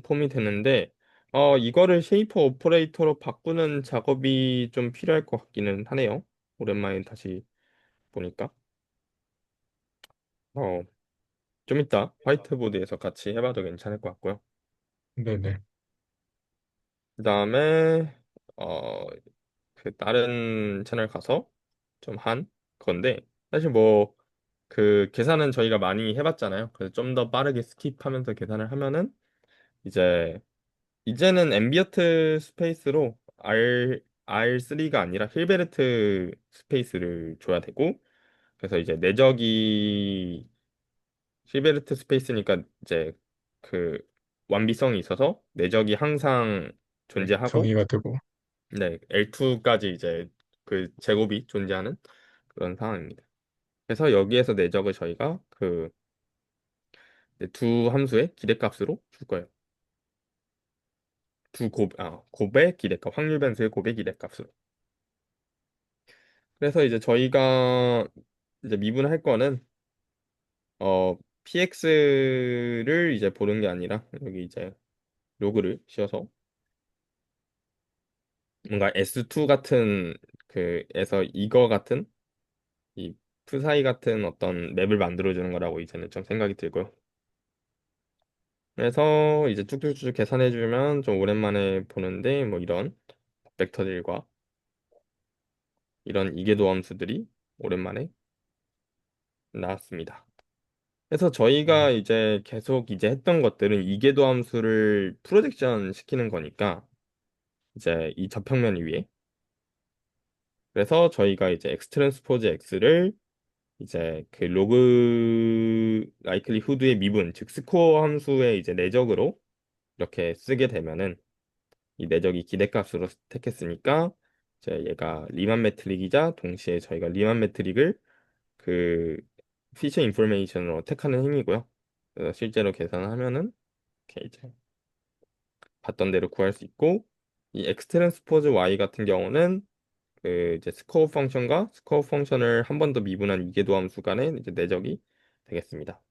폼이 되는데 이거를 쉐이퍼 오퍼레이터로 바꾸는 작업이 좀 필요할 것 같기는 하네요. 오랜만에 다시 보니까 어, 좀 이따 화이트보드에서 같이 해봐도 괜찮을 것 같고요. 네네. 그다음에 그 다른 채널 가서 좀 한 건데 사실 뭐 그 계산은 저희가 많이 해봤잖아요. 그래서 좀 더 빠르게 스킵하면서 계산을 하면은 이제 이제는 앰비어트 스페이스로 R3가 아니라 힐베르트 스페이스를 줘야 되고 그래서 이제 내적이 힐베르트 스페이스니까 이제 그 완비성이 있어서 내적이 항상 네, 존재하고 정의가 되고. 네, L2까지 이제 그 제곱이 존재하는 그런 상황입니다. 그래서 여기에서 내적을 저희가 그 이제 두 함수의 기대값으로 줄 거예요. 곱의 기대값, 확률 변수의 곱의 기대값으로. 그래서 이제 저희가 이제 미분할 거는 px를 이제 보는 게 아니라 여기 이제 로그를 씌워서 뭔가 S2 같은 그에서 이거 같은 이 푸사이 같은 어떤 맵을 만들어주는 거라고 이제는 좀 생각이 들고요. 그래서 이제 쭉쭉쭉 계산해주면 좀 오랜만에 보는데 뭐 이런 벡터들과 이런 이계도 함수들이 오랜만에 나왔습니다. 그래서 저희가 이제 계속 이제 했던 것들은 이계도 함수를 프로젝션 시키는 거니까 이제 이 접평면 위에 그래서 저희가 이제 x 트랜스포즈 x를 이제 그 로그 라이클리 후드의 미분 즉 스코어 함수의 이제 내적으로 이렇게 쓰게 되면은 이 내적이 기대값으로 택했으니까 이제 얘가 리만 매트릭이자 동시에 저희가 리만 매트릭을 그 피처 인포메이션으로 택하는 행위고요. 그래서 실제로 계산하면은 이렇게 이제 봤던 대로 구할 수 있고 이 x 트랜스포즈 y 같은 경우는 그 이제 스코어 펑션과 스코어 펑션을 한 번 더 미분한 이계도 함수 간의 이제 내적이 되겠습니다.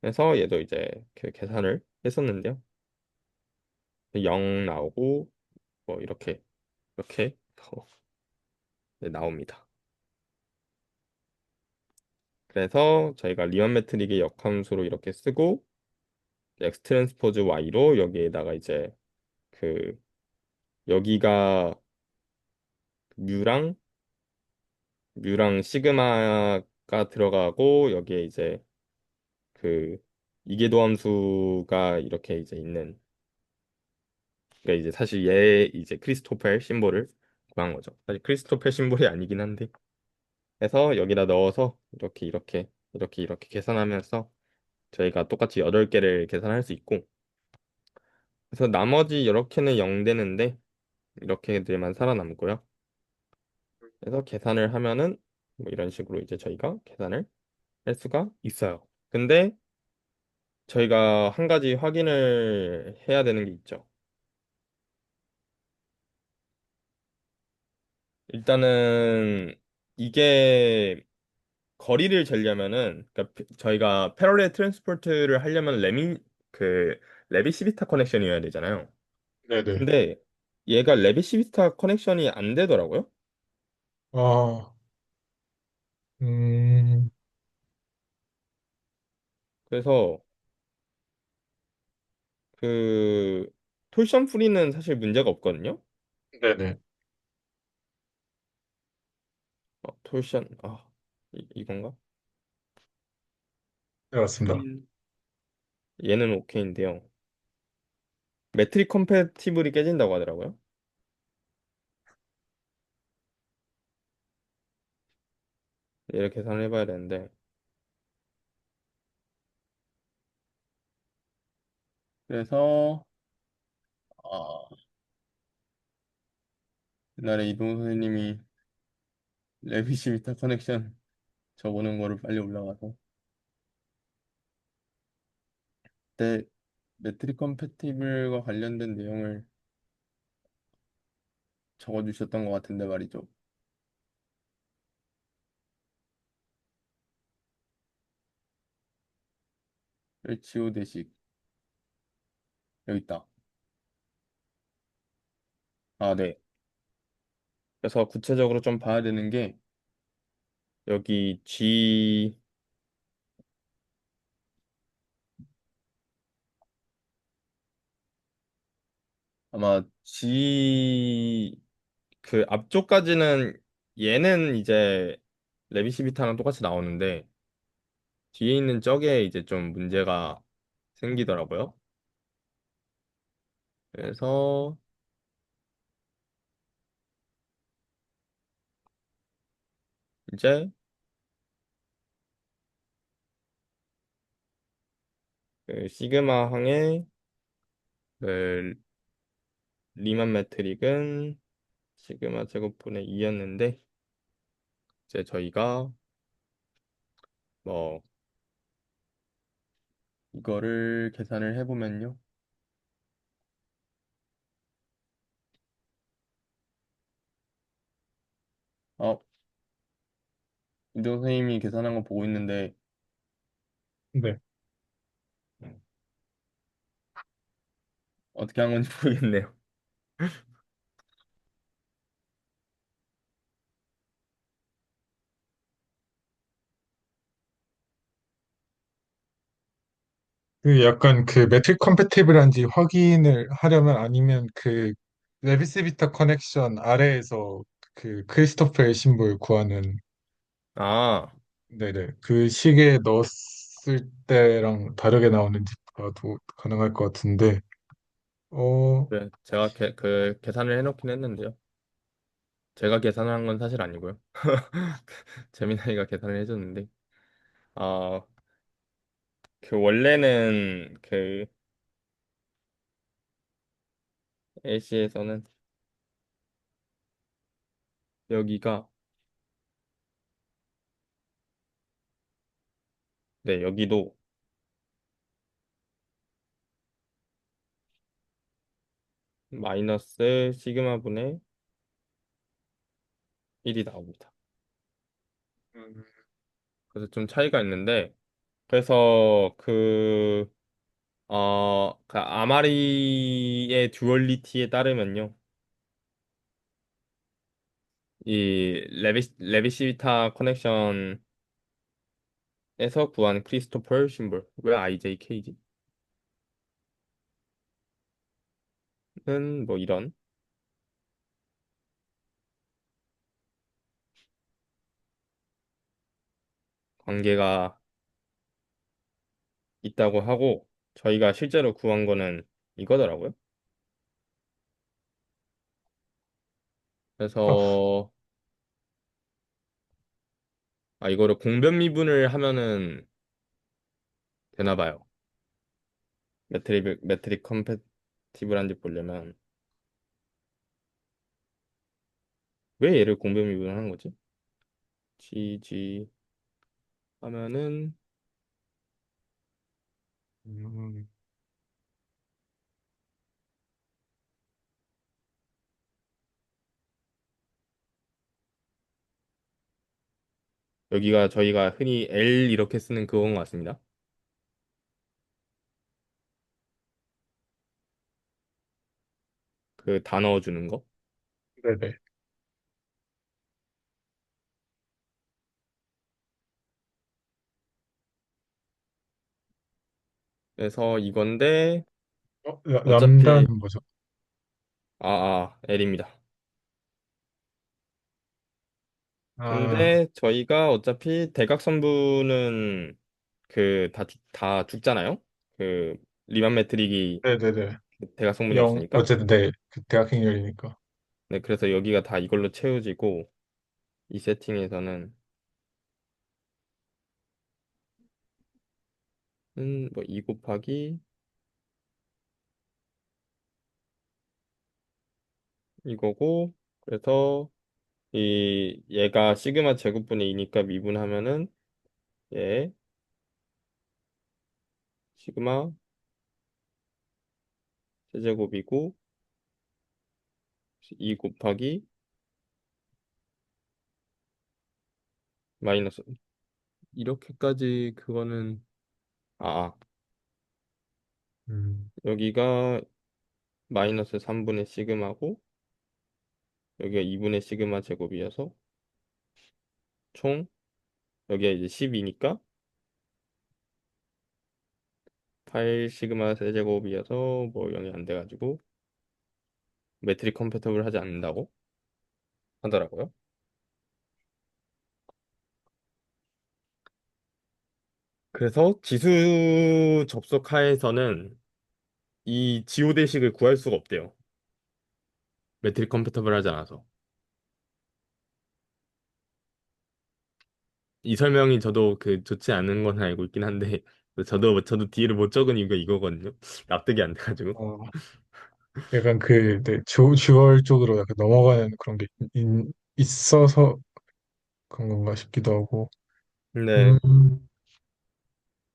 그래서 얘도 이제 그 계산을 했었는데요. 0 나오고 뭐 이렇게 네, 나옵니다. 그래서 저희가 리언 매트릭의 역함수로 이렇게 쓰고 x 트랜스포즈 y로 여기에다가 이제 그 여기가 뮤랑 시그마가 들어가고 여기에 이제 그 이계도 함수가 이렇게 이제 있는 그러니까 이제 사실 얘 이제 크리스토펠 심볼을 구한 거죠. 사실 크리스토펠 심볼이 아니긴 한데 해서 여기다 넣어서 이렇게 계산하면서 저희가 똑같이 8개를 계산할 수 있고 그래서 나머지 이렇게는 0 되는데 이렇게들만 살아남고요. 그래서 계산을 하면은 뭐 이런 식으로 이제 저희가 계산을 할 수가 있어요. 근데 저희가 한 가지 확인을 해야 되는 게 있죠. 일단은 이게 거리를 재려면은 그러니까 저희가 패러렐 트랜스포트를 하려면 그 레비시비타 커넥션이어야 되잖아요. 네네. 근데 얘가 레비시비타 커넥션이 안 되더라고요. 아, 음, 그래서 그 톨션 프리는 사실 문제가 없거든요. 네네. 톨션 이건가? 네, 맞습니다. 스크린 얘는 오케이인데요. 매트릭 컴패티블이 깨진다고 하더라고요. 얘를 계산을 해봐야 되는데 그래서 옛날에 이동 선생님이 레비시비타 커넥션 적어놓은 거를 빨리 올라가서 그때 매트릭 컴패티블과 관련된 내용을 적어주셨던 것 같은데 말이죠. LCO 대식 여기 있다. 네. 그래서 구체적으로 좀 봐야 되는 게 여기 아마 그 앞쪽까지는 얘는 이제 레비시비타랑 똑같이 나오는데 뒤에 있는 쪽에 이제 좀 문제가 생기더라고요. 그래서 이제 그 시그마 항의 그 리만 매트릭은 시그마 제곱분의 2였는데 이제 저희가 뭐 이거를 계산을 해보면요. 어, 이동 선생님이 계산한 거 보고 있는데 네. 어떻게 한 건지 모르겠네요. 그 약간 그 매트릭 컴패티블한지 확인을 하려면 아니면 그 레비스비타 커넥션 아래에서 그 크리스토퍼의 심볼 구하는 아, 네네 그 시계에 넣었을 때랑 다르게 나오는지 봐도 가능할 것 같은데 어 그래. 제가 그 계산을 해놓긴 했는데요. 제가 계산한 건 사실 아니고요. 재민아이가 계산을 해줬는데, 아, 그 원래는 그 LC에서는 여기가, 네, 여기도 마이너스 시그마 분의 1이 나옵니다. 음, 그래서 좀 차이가 있는데, 그래서 그 아마리의 듀얼리티에 따르면요, 이 레비시비타 커넥션에서 구한 크리스토퍼 심볼, 왜 IJK지? 는 뭐 이런 관계가 있다고 하고 저희가 실제로 구한 거는 이거더라고요. 아, 그래서 이거를 공변 미분을 하면은 되나 봐요. 매트릭 컴패티블한지 보려면 왜 얘를 공변 미분을 하는 거지? GG 하면은 음, 여기가 저희가 흔히 L 이렇게 쓰는 그건 것 같습니다. 그 다 넣어주는 거. 네네. 그래서 이건데 어차피 람다는 뭐죠? L입니다. 아, 근데 저희가 어차피 대각선부는 그 다 죽잖아요. 그 리만 매트릭이 네네네. 대각선분이 없으니까. 어쨌든 네, 그 대학 행렬이니까. 네, 그래서 여기가 다 이걸로 채워지고 이 세팅에서는 뭐 2 곱하기 이거고 그래서 이 얘가 시그마 제곱분의 2니까 미분하면은 얘 시그마 세제곱이고 2 곱하기 마이너스 이렇게까지 그거는 아 음, 여기가 마이너스 3분의 시그마고 여기가 2분의 시그마 제곱이어서 총 여기가 이제 12니까 8 시그마 세제곱이어서 뭐 0이 안 돼가지고 매트릭 컴패터블 하지 않는다고 하더라고요. 그래서 지수 접속하에서는 이 지오대식을 구할 수가 없대요. 매트릭 컴패터블 하지 않아서. 이 설명이 저도 그 좋지 않은 건 알고 있긴 한데 저도 뒤를 못 적은 이유가 이거거든요. 납득이 안 돼가지고. 어, 약간 그, 네, 주얼 쪽으로 약간 넘어가는 그런 게 있어서 그런 건가 싶기도 하고. 네. 음,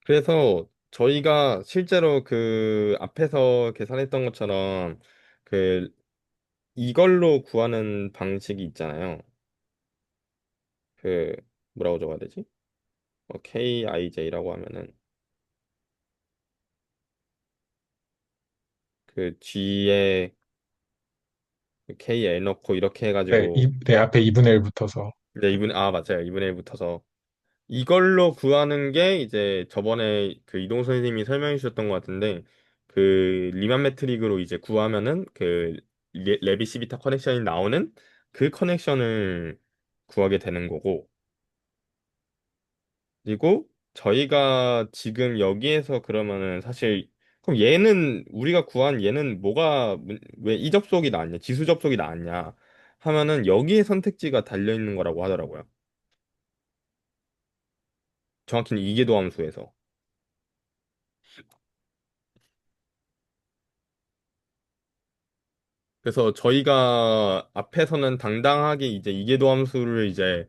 그래서 저희가 실제로 그 앞에서 계산했던 것처럼 그 이걸로 구하는 방식이 있잖아요. 그 뭐라고 적어야 되지? KIJ라고 하면은 그 G에 KL 넣고 이렇게 네, 해가지고 네, 앞에 2분의 1 붙어서. 네, 맞아요. 2분의 1 붙어서 이걸로 구하는 게 이제 저번에 그 이동 선생님이 설명해 주셨던 것 같은데 그 리만 매트릭으로 이제 구하면은 그 레비 시비타 커넥션이 나오는 그 커넥션을 구하게 되는 거고 그리고 저희가 지금 여기에서 그러면은 사실 그럼 얘는 우리가 구한 얘는 왜 이 접속이 나왔냐 지수 접속이 나왔냐 하면은 여기에 선택지가 달려 있는 거라고 하더라고요. 정확히는 이계도 함수에서. 그래서 저희가 앞에서는 당당하게 이제 이계도 함수를 이제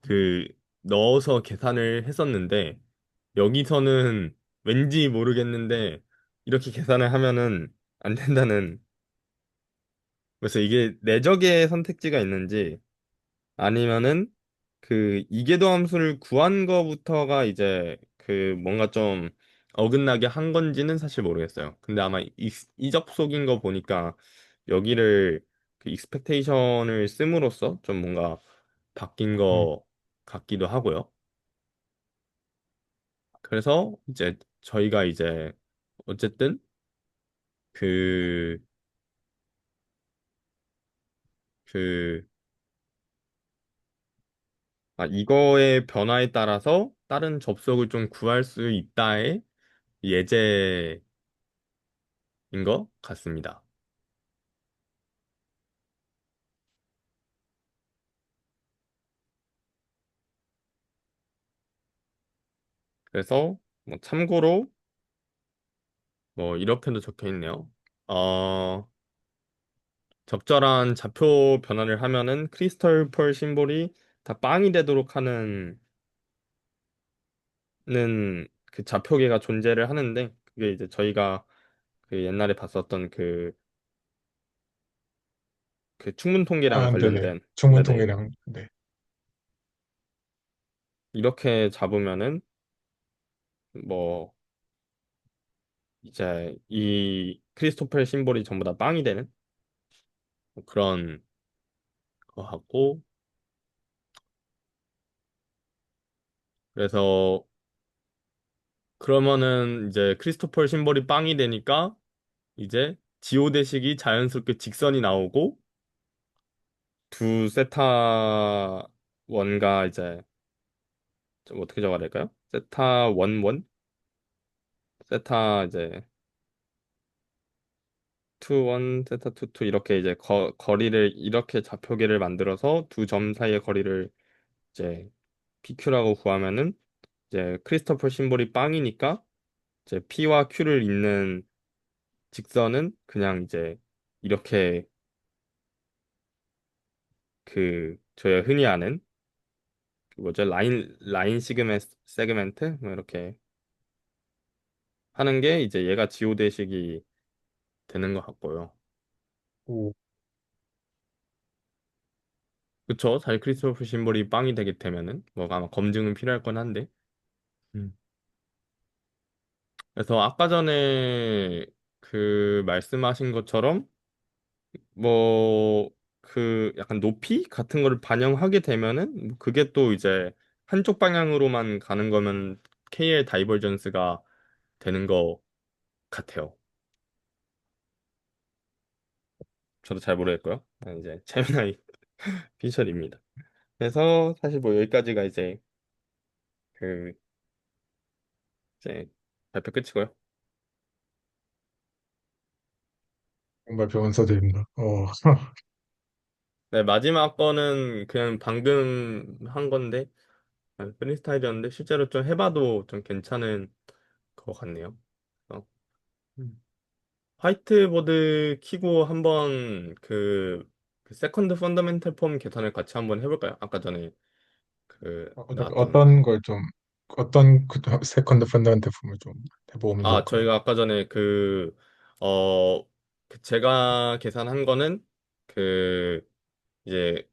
그 넣어서 계산을 했었는데 여기서는 왠지 모르겠는데 이렇게 계산을 하면은 안 된다는 그래서 이게 내적의 선택지가 있는지 아니면은 그 이계도 함수를 구한 거부터가 이제 그 뭔가 좀 어긋나게 한 건지는 사실 모르겠어요. 근데 아마 이 접속인 거 보니까 여기를 그 익스펙테이션을 씀으로써 좀 뭔가 바뀐 음, 거 같기도 하고요. 그래서 이제 저희가 이제 어쨌든 그, 그, 이거의 변화에 따라서 다른 접속을 좀 구할 수 있다의 예제인 것 같습니다. 그래서 뭐 참고로 뭐 이렇게도 적혀 있네요. 어, 적절한 좌표 변화를 하면은 크리스털 펄 심볼이 다 빵이 되도록 하는 그 좌표계가 존재를 하는데 그게 이제 저희가 그 옛날에 봤었던 그 충분 통계랑 아, 네네. 관련된, 네네. 충문통계량, 네. 이렇게 잡으면은 뭐 이제 이 크리스토퍼의 심볼이 전부 다 빵이 되는 뭐 그런 거 같고, 그래서 그러면은 이제 크리스토퍼의 심볼이 빵이 되니까 이제 지오 대식이 자연스럽게 직선이 나오고 두 세타 원과 이제 좀 어떻게 적어야 될까요? 세타 원 세타 이제 투 원 세타 투 이렇게 이제 거리를 이렇게 좌표계를 만들어서 두 점 사이의 거리를 이제 PQ라고 구하면은 이제 크리스토퍼 심볼이 빵이니까 이제 P와 Q를 잇는 직선은 그냥 이제 이렇게 그 저희가 흔히 아는 그 뭐죠? 라인 세그멘트 뭐 이렇게 하는 게 이제 얘가 지오대식이 되는 것 같고요. 오, 그쵸? 잘 크리스토프 심볼이 빵이 되게 되면은 뭐가 아마 검증은 필요할 건 한데. 음. 그래서 아까 전에 그 말씀하신 것처럼 뭐 그 약간 높이 같은 거를 반영하게 되면은 뭐 그게 또 이제 한쪽 방향으로만 가는 거면 KL 다이버전스가 되는 것 같아요. 저도 잘 모르겠고요. 이제 재미나이 피셜입니다. 그래서 사실 뭐 여기까지가 이제 그 이제 발표 끝이고요. 정말 변호사들입니다. 네, 마지막 거는 그냥 방금 한 건데 프리스타일이었는데 실제로 좀 해봐도 좀 괜찮은 것 같네요. 어. 음. 화이트보드 키고 한번 그 세컨드 펀더멘탈 폼 계산을 같이 한번 해볼까요? 아까 전에 그 나왔던 어떤 걸 좀, 어떤 그 세컨드 펀더멘트 품을 좀 해보면 좋을까요? 저희가 아까 전에 어, 그 제가 계산한 거는 그 이제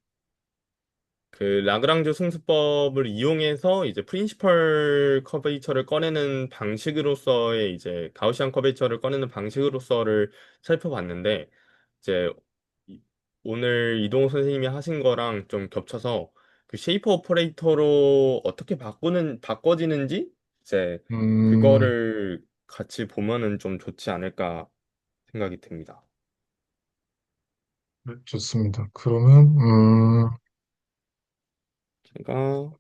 그 라그랑주 승수법을 이용해서 이제 프린시펄 커베이처를 꺼내는 방식으로서의 이제 가우시안 커베이처를 꺼내는 방식으로서를 살펴봤는데 이제 이- 오늘 이동호 선생님이 하신 거랑 좀 겹쳐서 그 쉐이퍼 오퍼레이터로 어떻게 바꿔지는지 이제 음, 그거를 같이 보면은 좀 좋지 않을까 생각이 듭니다. 네, 좋습니다. 그러면, 제가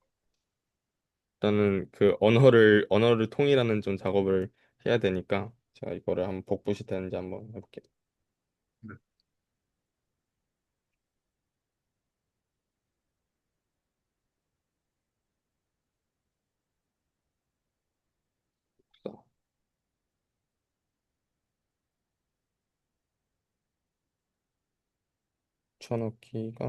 일단은 그 언어를 통일하는 좀 작업을 해야 되니까 제가 이거를 한번 복붙이 되는지 한번 해볼게요. 네, 그래서 쳐넣기가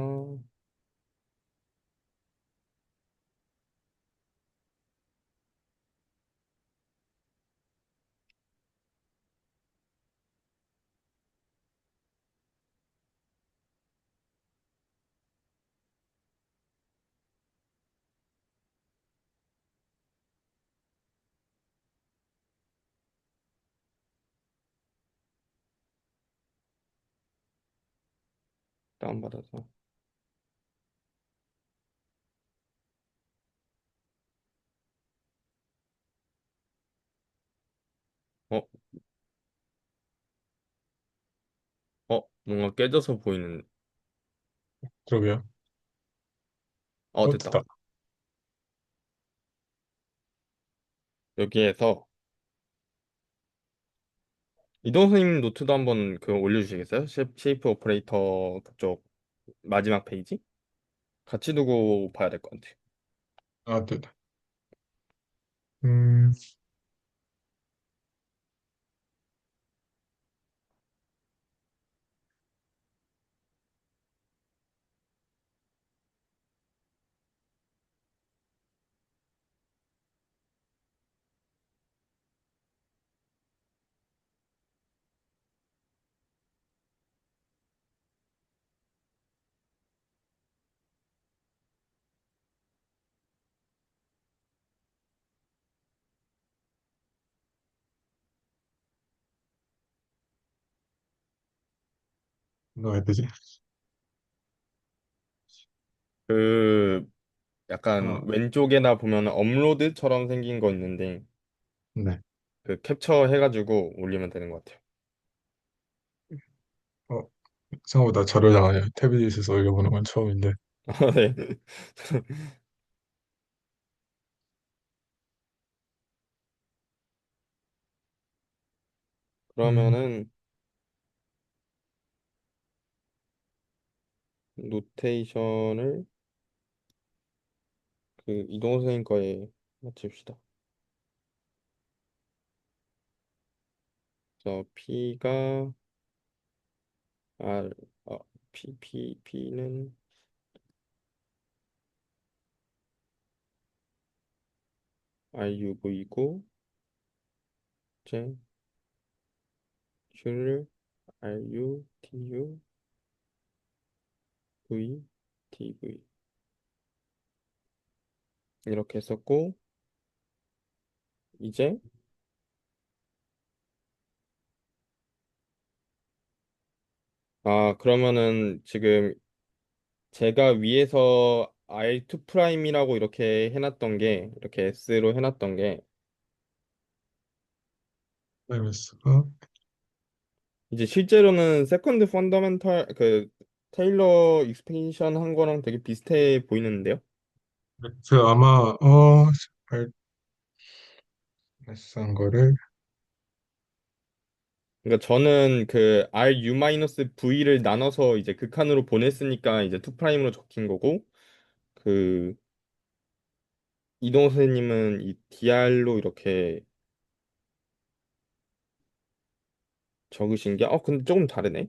다운받아서 어, 뭔가 깨져서 보이는 그러게요. 됐다. 됐다. 여기에서 이동 선생님 노트도 한번 그 올려주시겠어요? 쉐이프 오퍼레이터 그쪽 마지막 페이지 같이 두고 봐야 될 것 같아요. 네. 음, 뭐가 해야 되지? 그 약간 어, 왼쪽에나 보면 업로드처럼 생긴 거 있는데 네. 그 캡처 해가지고 올리면 되는 것 같아요. 어, 생각보다 잘 올라가네요. 태블릿에서 올려보는 건 처음인데. 네. 음, 그러면은 노테이션을 그 이동 선생님 거에 맞춥시다. 저 P가 R, P는 RUV고 이제 Q를 RU, TU, V, TV 이렇게 했었고 이제 그러면은 지금 제가 위에서 R2 프라임이라고 이렇게 해놨던 게 이렇게 S로 해놨던 게 MS가 이제 실제로는 세컨드 펀더멘탈 그 테일러 익스펜션 한 거랑 되게 비슷해 보이는데요. 그 아마 RS한 거를 그러니까 저는 그 RU-V를 나눠서 이제 극한으로 보냈으니까 이제 2 프라임으로 적힌 거고 그 이동 선생님은 이 DR로 이렇게 적으신 게 근데 조금 다르네.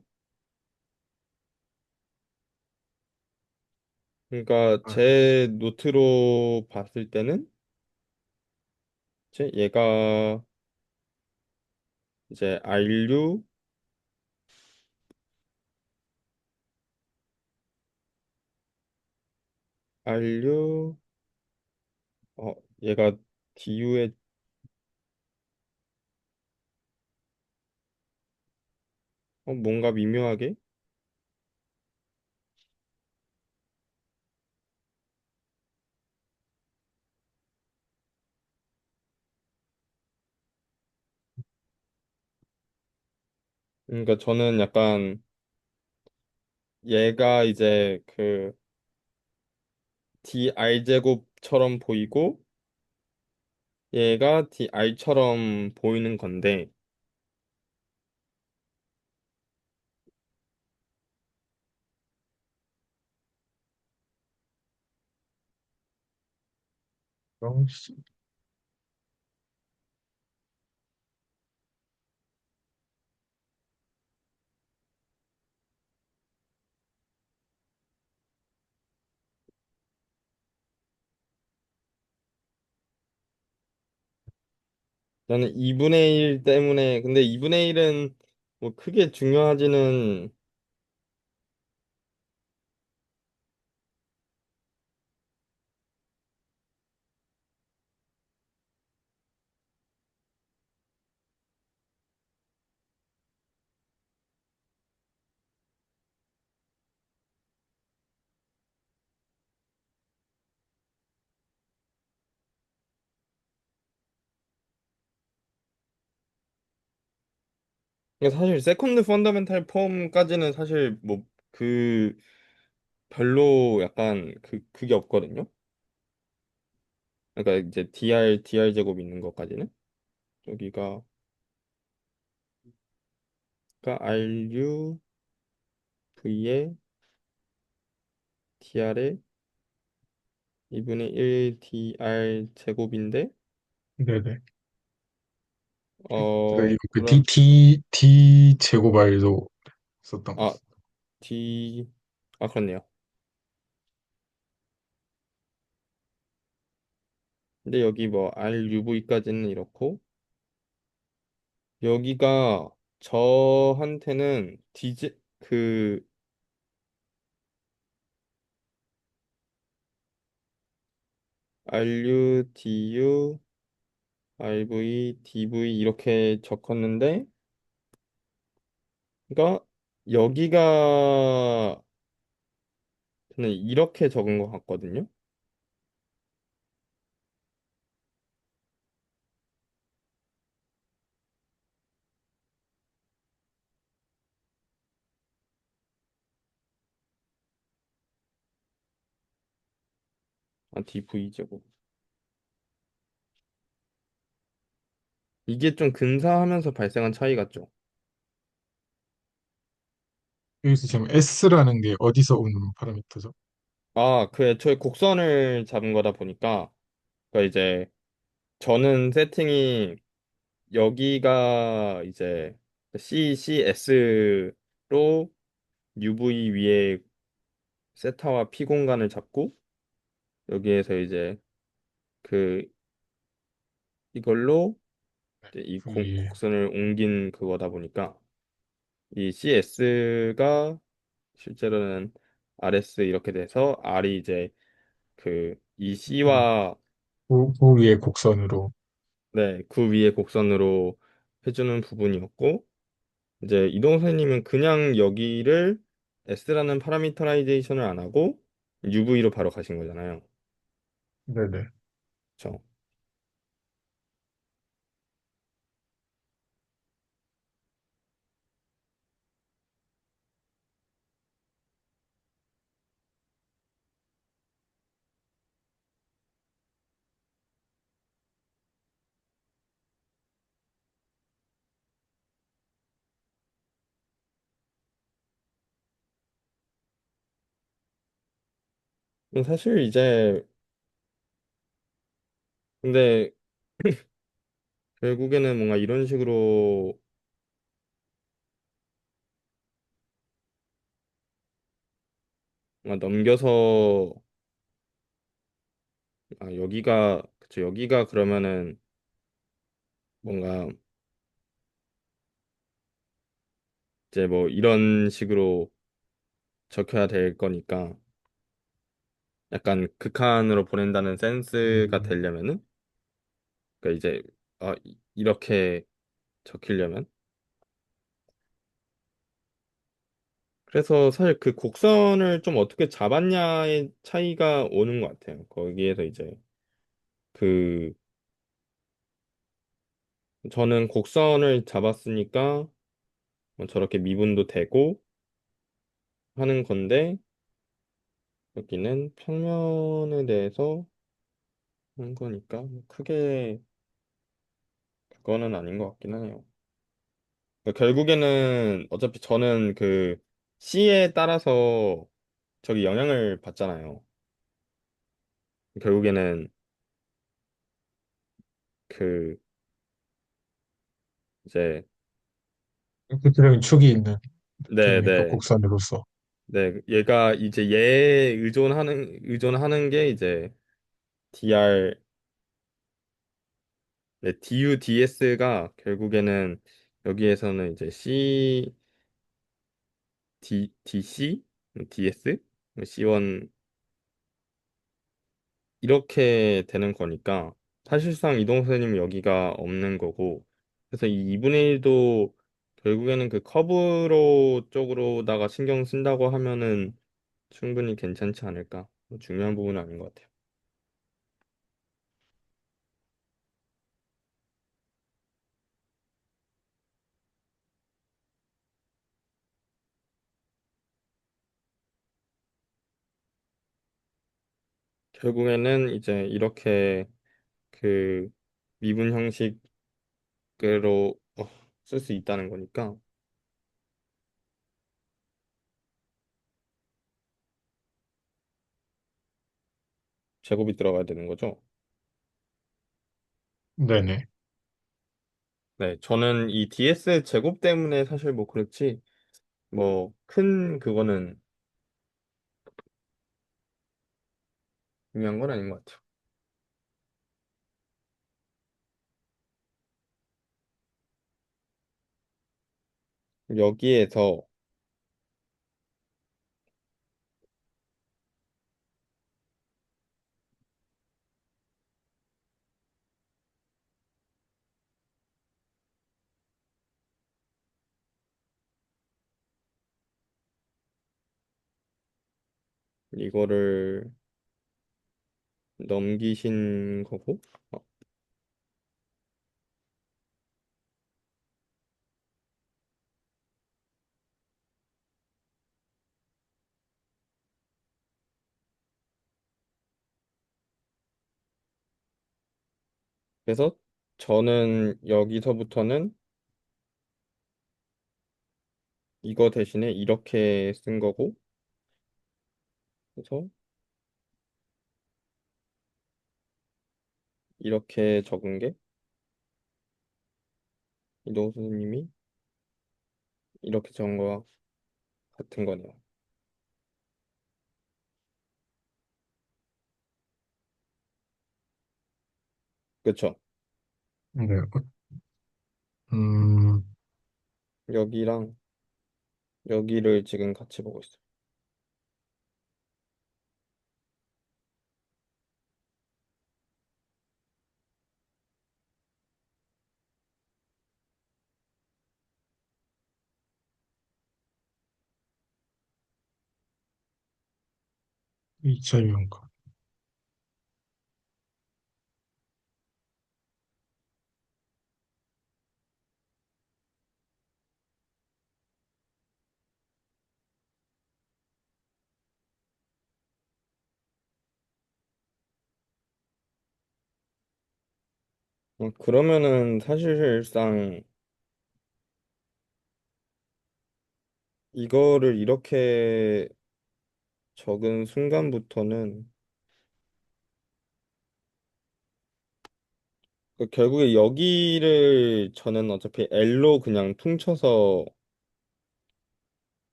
그러니까 아, 제 노트로 봤을 때는 이제 얘가 이제 RU 어 얘가 DU에 뭔가 미묘하게 그러니까 저는 약간 얘가 이제 그 dr 제곱처럼 보이고 얘가 dr처럼 보이는 건데 그럼 저는 2분의 1 때문에 근데 2분의 1은 뭐 크게 중요하지는 그러니까 사실 세컨드 펀더멘탈 폼까지는 사실 뭐 그 별로 약간 그게 없거든요. 그러니까 이제 dr 제곱 있는 것까지는 여기가 그러니까 RU V에 dr에 2분의 1 dr 제곱인데 네네. 제가 이거 그 그럼 D 제곱알도 썼던 거. 아 d 그렇네요. 근데 여기 뭐 RUV까지는 이렇고 여기가 저한테는 디제 그 RU, DU, RV, DV 이렇게 적었는데 그러니까 여기가 저는 이렇게 적은 것 같거든요. 아, dv제곱. 이게 좀 근사하면서 발생한 차이 같죠? 여기서 지금 S라는 게 어디서 오는 파라미터죠? 아, 그 애초에 곡선을 잡은 거다 보니까, 그러니까 이제 저는 세팅이 여기가 이제 CCS로 UV 위에 세타와 P 공간을 잡고, 여기에서 이제 그 이걸로 이제 이 그 위에. 곡선을 옮긴 그거다 보니까 이 CS가 실제로는 RS 이렇게 돼서 R이 이제 그 이 음, C와 그 위에 곡선으로. 네, 그 위에 곡선으로 해주는 부분이었고 이제 이동 선생님은 그냥 여기를 S라는 파라미터라이제이션을 안 하고 UV로 바로 가신 거잖아요. 네네. 그렇죠? 사실 이제 근데 결국에는 뭔가 이런 식으로 뭔가 넘겨서 아 여기가 그쵸 여기가 그러면은 뭔가 이제 뭐 이런 식으로 적혀야 될 거니까 약간 극한으로 보낸다는 센스가 음, 되려면은 그러니까 이제 이렇게 적히려면 그래서 사실 그 곡선을 좀 어떻게 잡았냐의 차이가 오는 것 같아요. 거기에서 이제 그 저는 곡선을 잡았으니까 뭐 저렇게 미분도 되고 하는 건데 여기는 평면에 대해서 하는 거니까 뭐 크게 그거는 아닌 것 같긴 하네요. 그러니까 결국에는 어차피 저는 그 C에 따라서 저기 영향을 받잖아요. 결국에는 그 이제 구체적인 축이 있는 개념이니까 네네 곡선으로서. 네 얘가 이제 얘에 의존하는 게 이제 dr 네, du ds가 결국에는 여기에서는 이제 dc ds c1 이렇게 되는 거니까 사실상 이동 선생님은 여기가 없는 거고 그래서 이 2분의 1도 결국에는 그 커브로 쪽으로다가 신경 쓴다고 하면은 충분히 괜찮지 않을까 뭐 중요한 부분은 아닌 것 같아요. 결국에는 이제 이렇게 그 미분 형식으로 쓸 수 있다는 거니까 제곱이 들어가야 되는 거죠. 네네. 네, 저는 이 ds 제곱 때문에 사실 뭐 그렇지 뭐 큰 그거는 중요한 건 아닌 것 같아요. 여기에서 이거를 넘기신 거고, 어, 그래서 저는 여기서부터는 이거 대신에 이렇게 쓴 거고, 그래서 이렇게 적은 게 이동수 선생님이 이렇게 적은 거와 같은 거네요. 그쵸? 네. 음, 여기랑 여기를 지금 같이 보고 있어요. 2.0가. 그러면은 사실상 이거를 이렇게 적은 순간부터는 결국에 여기를 저는 어차피 L로 그냥 퉁쳐서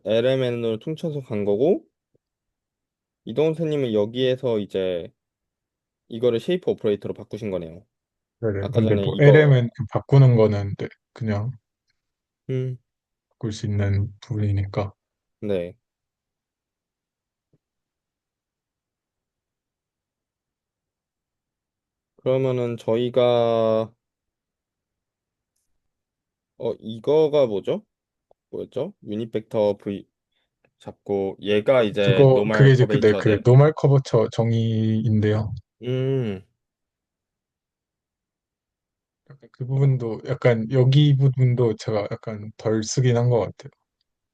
LMN으로 퉁쳐서 간 거고 이동훈 선생님은 여기에서 이제 이거를 쉐이프 오퍼레이터로 바꾸신 거네요. 네네. 아까 근데 전에 뭐 이거 LM은 바꾸는 거는 네, 그냥 음, 바꿀 수 있는 부분이니까. 네. 그러면은 저희가 이거가 뭐죠? 뭐였죠? 유닛 벡터 V 잡고 얘가 이제 그게 노멀 이제 그, 네, 그 커베이처들. 노멀 커버처 정의인데요. 음, 약간 그 부분도 약간 여기 부분도 제가 약간 덜 쓰긴 한 것 같아요.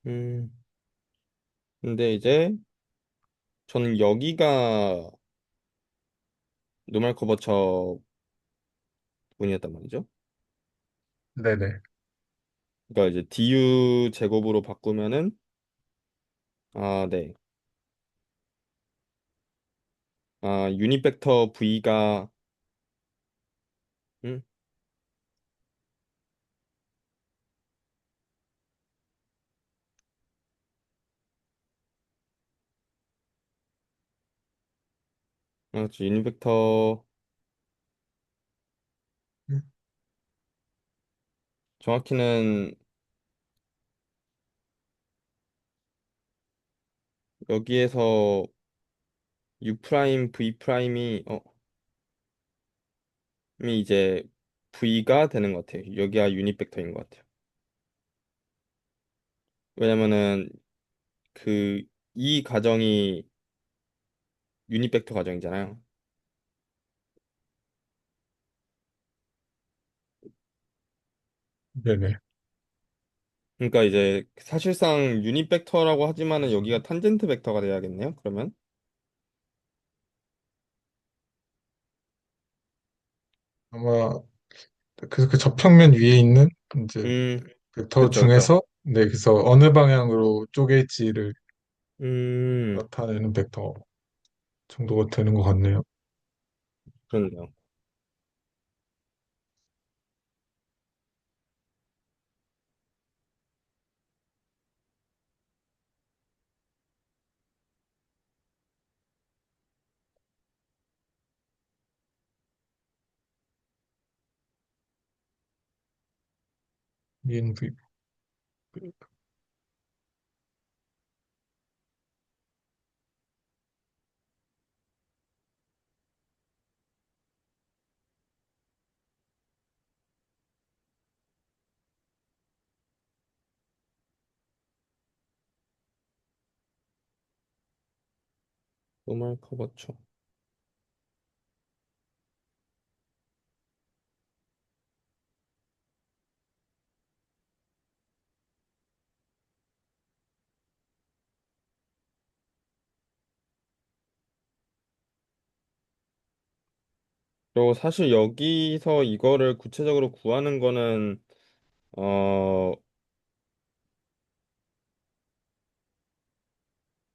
음. 근데 이제 저는 여기가 노멀 커버처 분이었단 말이죠. 네네. 그러니까 이제 du 제곱으로 바꾸면은 네. 유닛 벡터 v가 음, 유닛 벡터 음, 정확히는 여기에서 u 프라임 v 프라임이 이 이제 v가 되는 것 같아요. 여기가 유닛 벡터인 것 같아요. 왜냐면은 그 이 가정이 유닛 벡터 가정이잖아요. 네네. 그러니까 이제 사실상 유닛 벡터라고 하지만은 여기가 탄젠트 벡터가 돼야겠네요. 그러면 아마 그 접평면 위에 있는 이제 음, 벡터 그쵸, 그쵸. 중에서 네, 그래서 어느 방향으로 쪼갤지를 음, 나타내는 벡터 정도가 되는 것 같네요. 그렇네요. ENV. 노멀 커버처. 그리고 사실 여기서 이거를 구체적으로 구하는 거는 어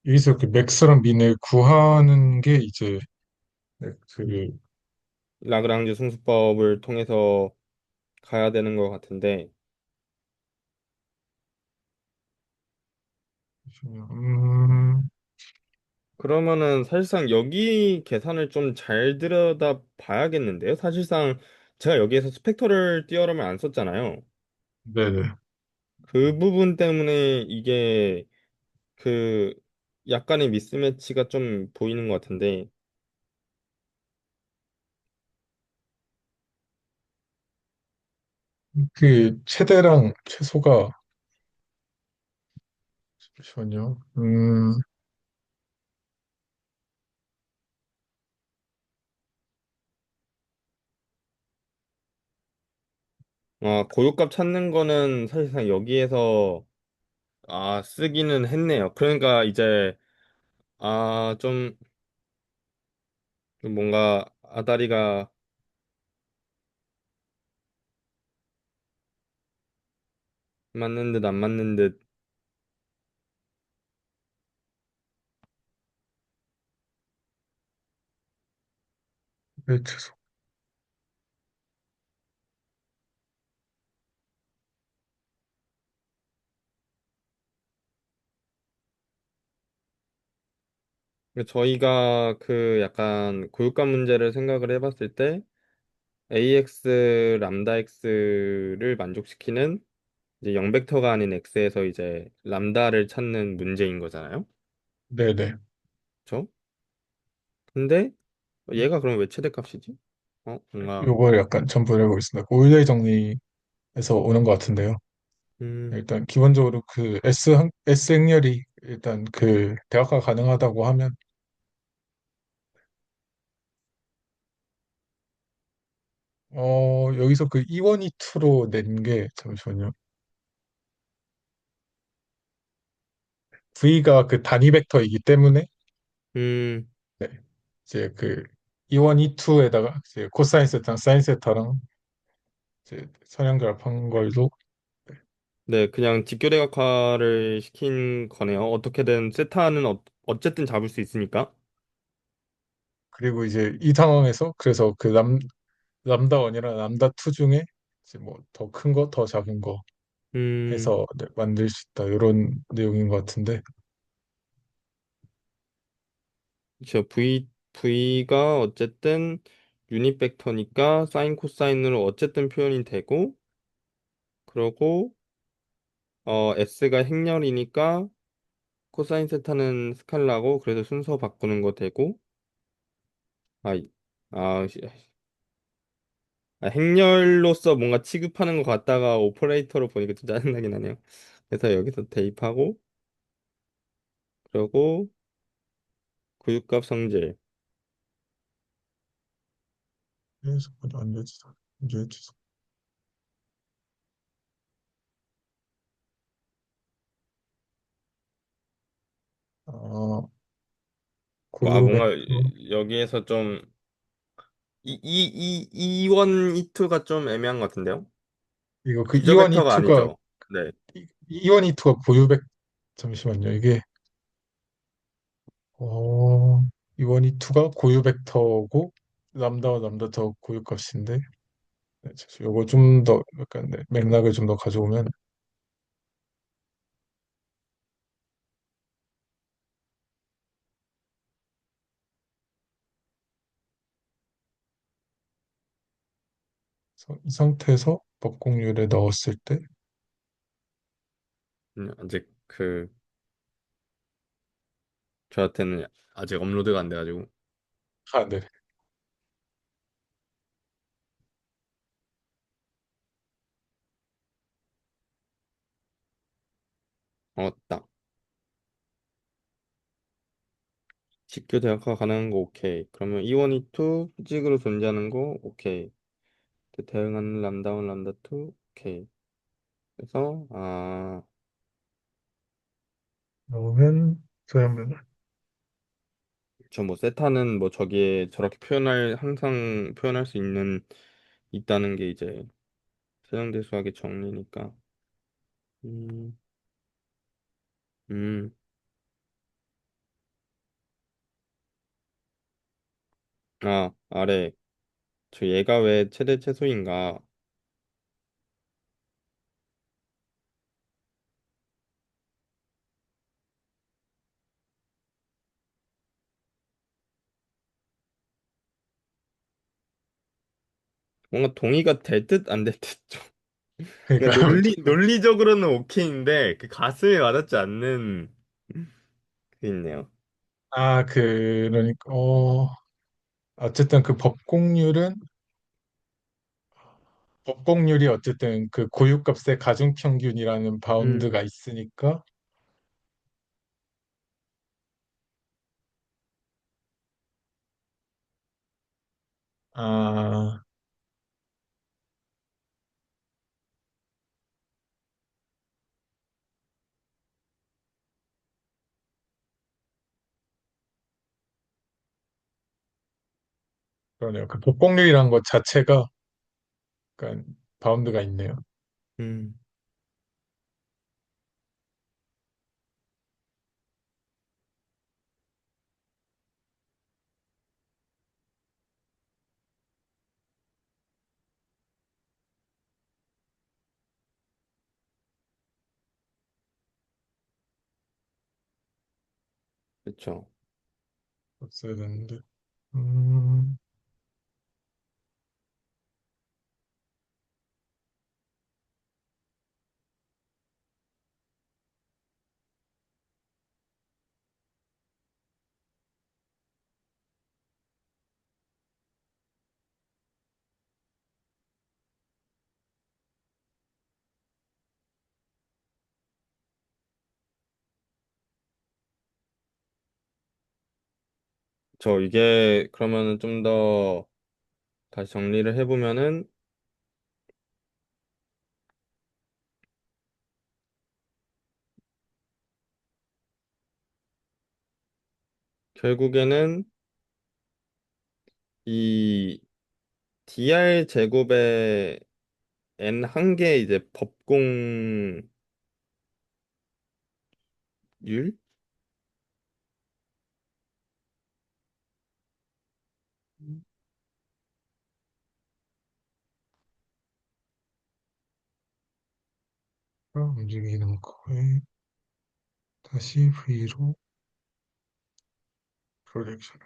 여기서 그 맥스랑 민을 구하는 게 이제 네, 그 라그랑주 승수법을 통해서 가야 되는 것 같은데 음, 그러면은 사실상 여기 계산을 좀 잘 들여다 봐야겠는데요. 사실상 제가 여기에서 스펙터를 띄어러면 안 썼잖아요. 네네. 그 부분 때문에 이게 그 약간의 미스매치가 좀 보이는 것 같은데 그 최대랑 최소가 잠시만요. 고유값 찾는 거는 사실상 여기에서 쓰기는 했네요. 그러니까 이제 좀 뭔가 아다리가 맞는 듯 안 맞는 듯. 네, 최소. 저희가 그 약간 고유값 문제를 생각을 해봤을 때 AX 람다 X를 만족시키는 이제 0벡터가 아닌 X에서 이제 람다를 찾는 문제인 거잖아요. 네네. 그렇죠? 근데 얘가 그럼 왜 최대값이지? 뭔가 요걸 약간 첨부를 해보겠습니다. 고유의 정리에서 오는 것 같은데요. 음, 일단 기본적으로 그 S 행렬이 일단 그 대각화 가능하다고 하면 여기서 그 E1, E2로 낸 게 잠시만요. V가 그 단위 벡터이기 때문에 음, 네, 이제 그 E1, E2에다가 이제 코사인 세타랑 사인 세타랑 이제 선형결합한 걸로 네, 그냥 직교대각화를 시킨 거네요. 어떻게든 세타는 어쨌든 잡을 수 있으니까. 그리고 이제 이 상황에서 그래서 그 람다 1이랑 람다 2 중에 이제 뭐 더 큰 거, 더 작은 거 음, 해서 네, 만들 수 있다 이런 내용인 것 같은데 V가 어쨌든 유닛 벡터니까 사인 코사인으로 어쨌든 표현이 되고, 그러고 S가 행렬이니까 코사인 세타는 스칼라고 그래서 순서 바꾸는 거 되고, 아, 이- 아, 씨, 행렬로서 뭔가 취급하는 것 같다가 오퍼레이터로 보니까 좀 짜증나긴 하네요. 그래서 여기서 대입하고, 그리고 구유값 성질. 계속 안 되지. 이제 주소. 아, 고유 뭔가 벡터 여기에서 좀 이원 이투가 좀 애매한 것 같은데요? 이거 그 기저 E1, 벡터가 E2가 아니죠. 네. E1, E2가 고유 벡 잠시만요. 이게 어 E1, E2가 고유 벡터고 람다와 람다 더 고유 값인데 네, 요거 좀 더 약간 네, 맥락을 좀 더 가져오면 이 상태에서 법공률에 넣었을 때 아직 저한테는 아직 업로드가 안 돼가지고. 네. 딱. 직교 대각화 가능한 거 오케이. 그러면 E1, E2 수직으로 존재하는 거 오케이. 대응하는 람다 1, 람다 2 오케이. 그래서 그러면 소형변 저 뭐 세타는 뭐 저기에 저렇게 표현할 항상 표현할 수 있다는 게 이제 세정대 수학의 정리니까. 음, 음, 아래 저 얘가 왜 최대 최소인가? 뭔가 동의가 될 듯 안 될 듯 좀. 그러니까 그러니까 논리적으로는 오케이인데 그 가슴에 와닿지 않는 게 있네요. 그러니까 어쨌든 그 법공률이 어쨌든 그 고유값의 가중평균이라는 음, 바운드가 있으니까 아 그러네요. 그 법공률이라는 것 자체가 약간 바운드가 있네요. 음, 그렇죠. 없어야 되는데. 음, 저 이게 그러면은 좀 더 다시 정리를 해보면은 결국에는 이 dr 제곱의 n 한 개 이제 법공률 움직이는 거에 다시 V로 프로젝션.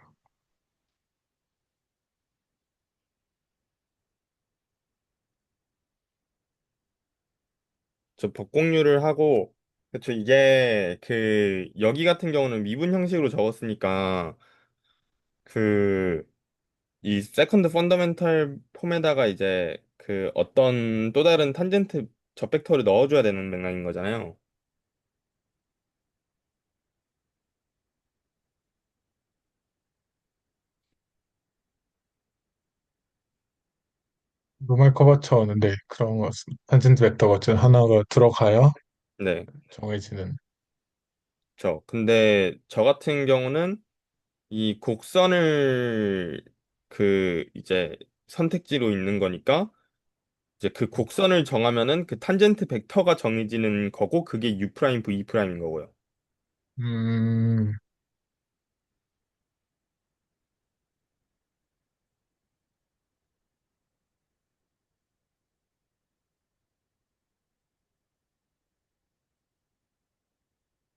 저 법공률을 하고 그쵸 이게 그 여기 같은 경우는 미분 형식으로 적었으니까 그 이 세컨드 펀더멘탈 폼에다가 이제 그 어떤 또 다른 탄젠트 접벡터를 넣어줘야 되는 맥락인 거잖아요. 노멀 커버처는 네, 그런 것 같습니다. 탄젠트 벡터가 어쨌든 하나가 들어가야 네, 정해지는. 근데 저 같은 경우는 이 곡선을 그 이제 선택지로 있는 거니까 이제 그 곡선을 정하면은 그 탄젠트 벡터가 정해지는 거고 그게 U 프라임 V 프라임인 거고요. 음,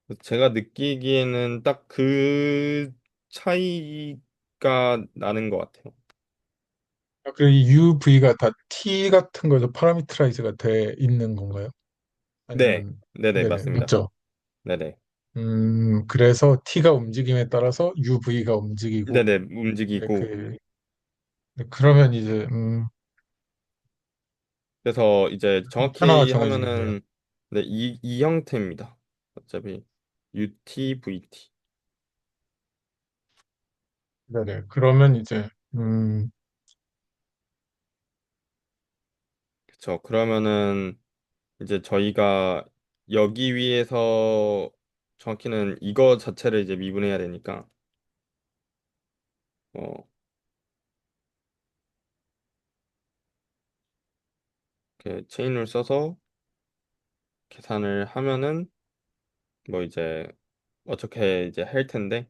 그래서 제가 느끼기에는 딱 그 차이가 나는 것 같아요. 이 UV가 다 T 같은 거에서 파라미터라이즈가 돼 있는 건가요? 네, 아니면, 네네, 네네, 맞습니다. 맞죠? 네네. 그래서 T가 움직임에 따라서 UV가 움직이고, 네네, 네, 움직이고. 네, 그러면 이제, 그래서 이제 하나가 정확히 정해지겠네요. 하면은, 네, 이 형태입니다. 어차피 UT, VT. 네네. 그러면 이제, 그쵸. 그러면은 이제 저희가 여기 위에서 정확히는 이거 자체를 이제 미분해야 되니까 어, 이렇게 체인을 써서 계산을 하면은 뭐 이제 어떻게 이제 할 텐데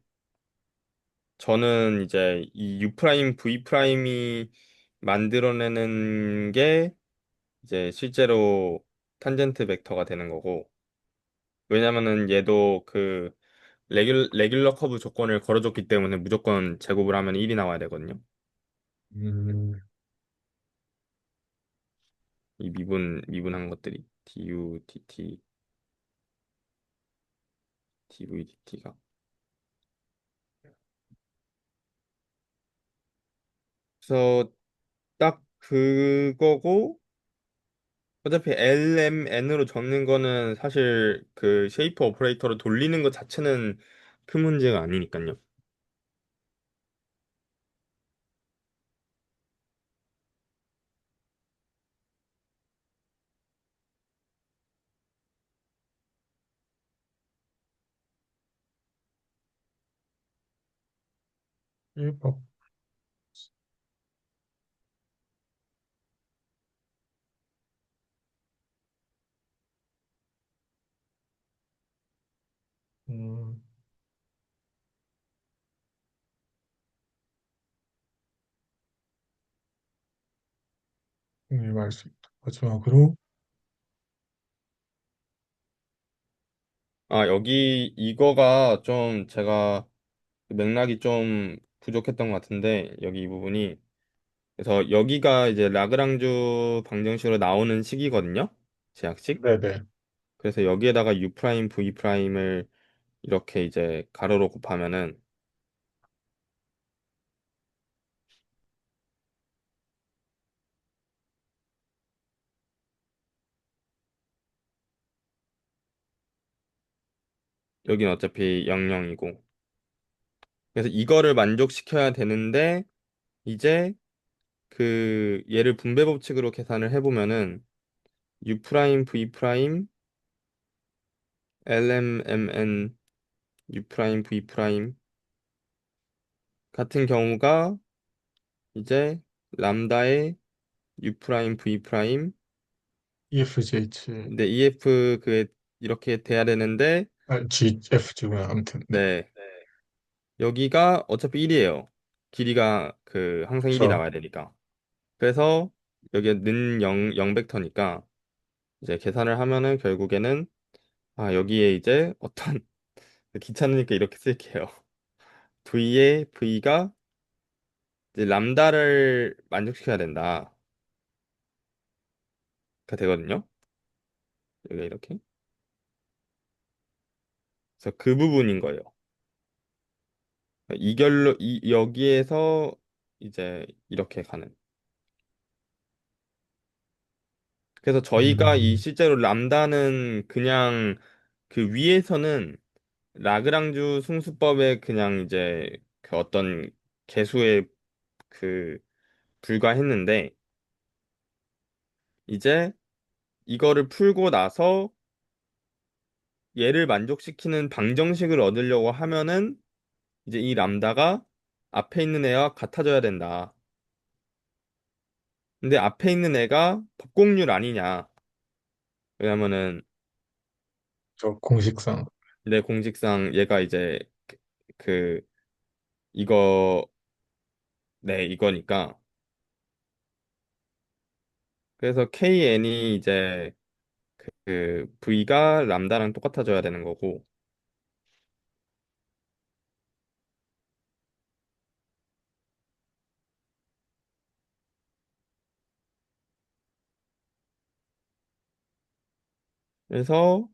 저는 이제 이 U 프라임 V 프라임이 만들어내는 게 이제 실제로 탄젠트 벡터가 되는 거고 왜냐면은 얘도 그 레귤러 커브 조건을 걸어줬기 때문에 무조건 제곱을 하면 1이 나와야 되거든요. 음, 이 미분한 것들이 du, dt, dv, dt가. 그래서 딱 그거고 어차피 lmn으로 적는 거는 사실 그 쉐이프 오퍼레이터로 돌리는 것 자체는 큰 문제가 아니니까요. 1법. 음, 알수 있다. 마지막으로, 아, 여기 이거가 좀 제가 맥락이 좀 부족했던 것 같은데 여기 이 부분이 그래서 여기가 이제 라그랑주 방정식으로 나오는 식이거든요. 제약식. 네네. 그래서 여기에다가 U 프라임, V 프라임을 이렇게 이제 가로로 곱하면은 여기는 어차피 00이고 그래서 이거를 만족시켜야 되는데 이제 그 얘를 분배 법칙으로 계산을 해보면은 U 프라임, V 프라임, LMMN, U 프라임, V 프라임 같은 경우가 이제 람다의 U 프라임, V 프라임 EFGH, 근데 EF 그 이렇게 돼야 되는데 GFG구나. 아무튼, 네. 네 여기가 어차피 1이에요. 길이가 그 항상 1이 그쵸. 나와야 되니까. 그래서 여기에 는 0 벡터니까 이제 계산을 하면은 결국에는 아 여기에 이제 어떤 귀찮으니까 이렇게 쓸게요. V의 V가 이제 람다를 만족시켜야 된다가 되거든요. 여기가 이렇게. 그래서 그 부분인 거예요. 이결로 여기에서 이제 이렇게 가는. 그래서 저희가 이 음, 실제로 람다는 그냥 그 위에서는 라그랑주 승수법에 그냥 이제 그 어떤 개수에 그 불과했는데 이제 이거를 풀고 나서 얘를 만족시키는 방정식을 얻으려고 하면은 이제 이 람다가 앞에 있는 애와 같아져야 된다. 근데 앞에 있는 애가 법공률 아니냐. 왜냐면은 저 공식상. 내 공식상 얘가 이제 그 이거 네 이거니까 그래서 KN이 이제 그 V가 람다랑 똑같아져야 되는 거고 그래서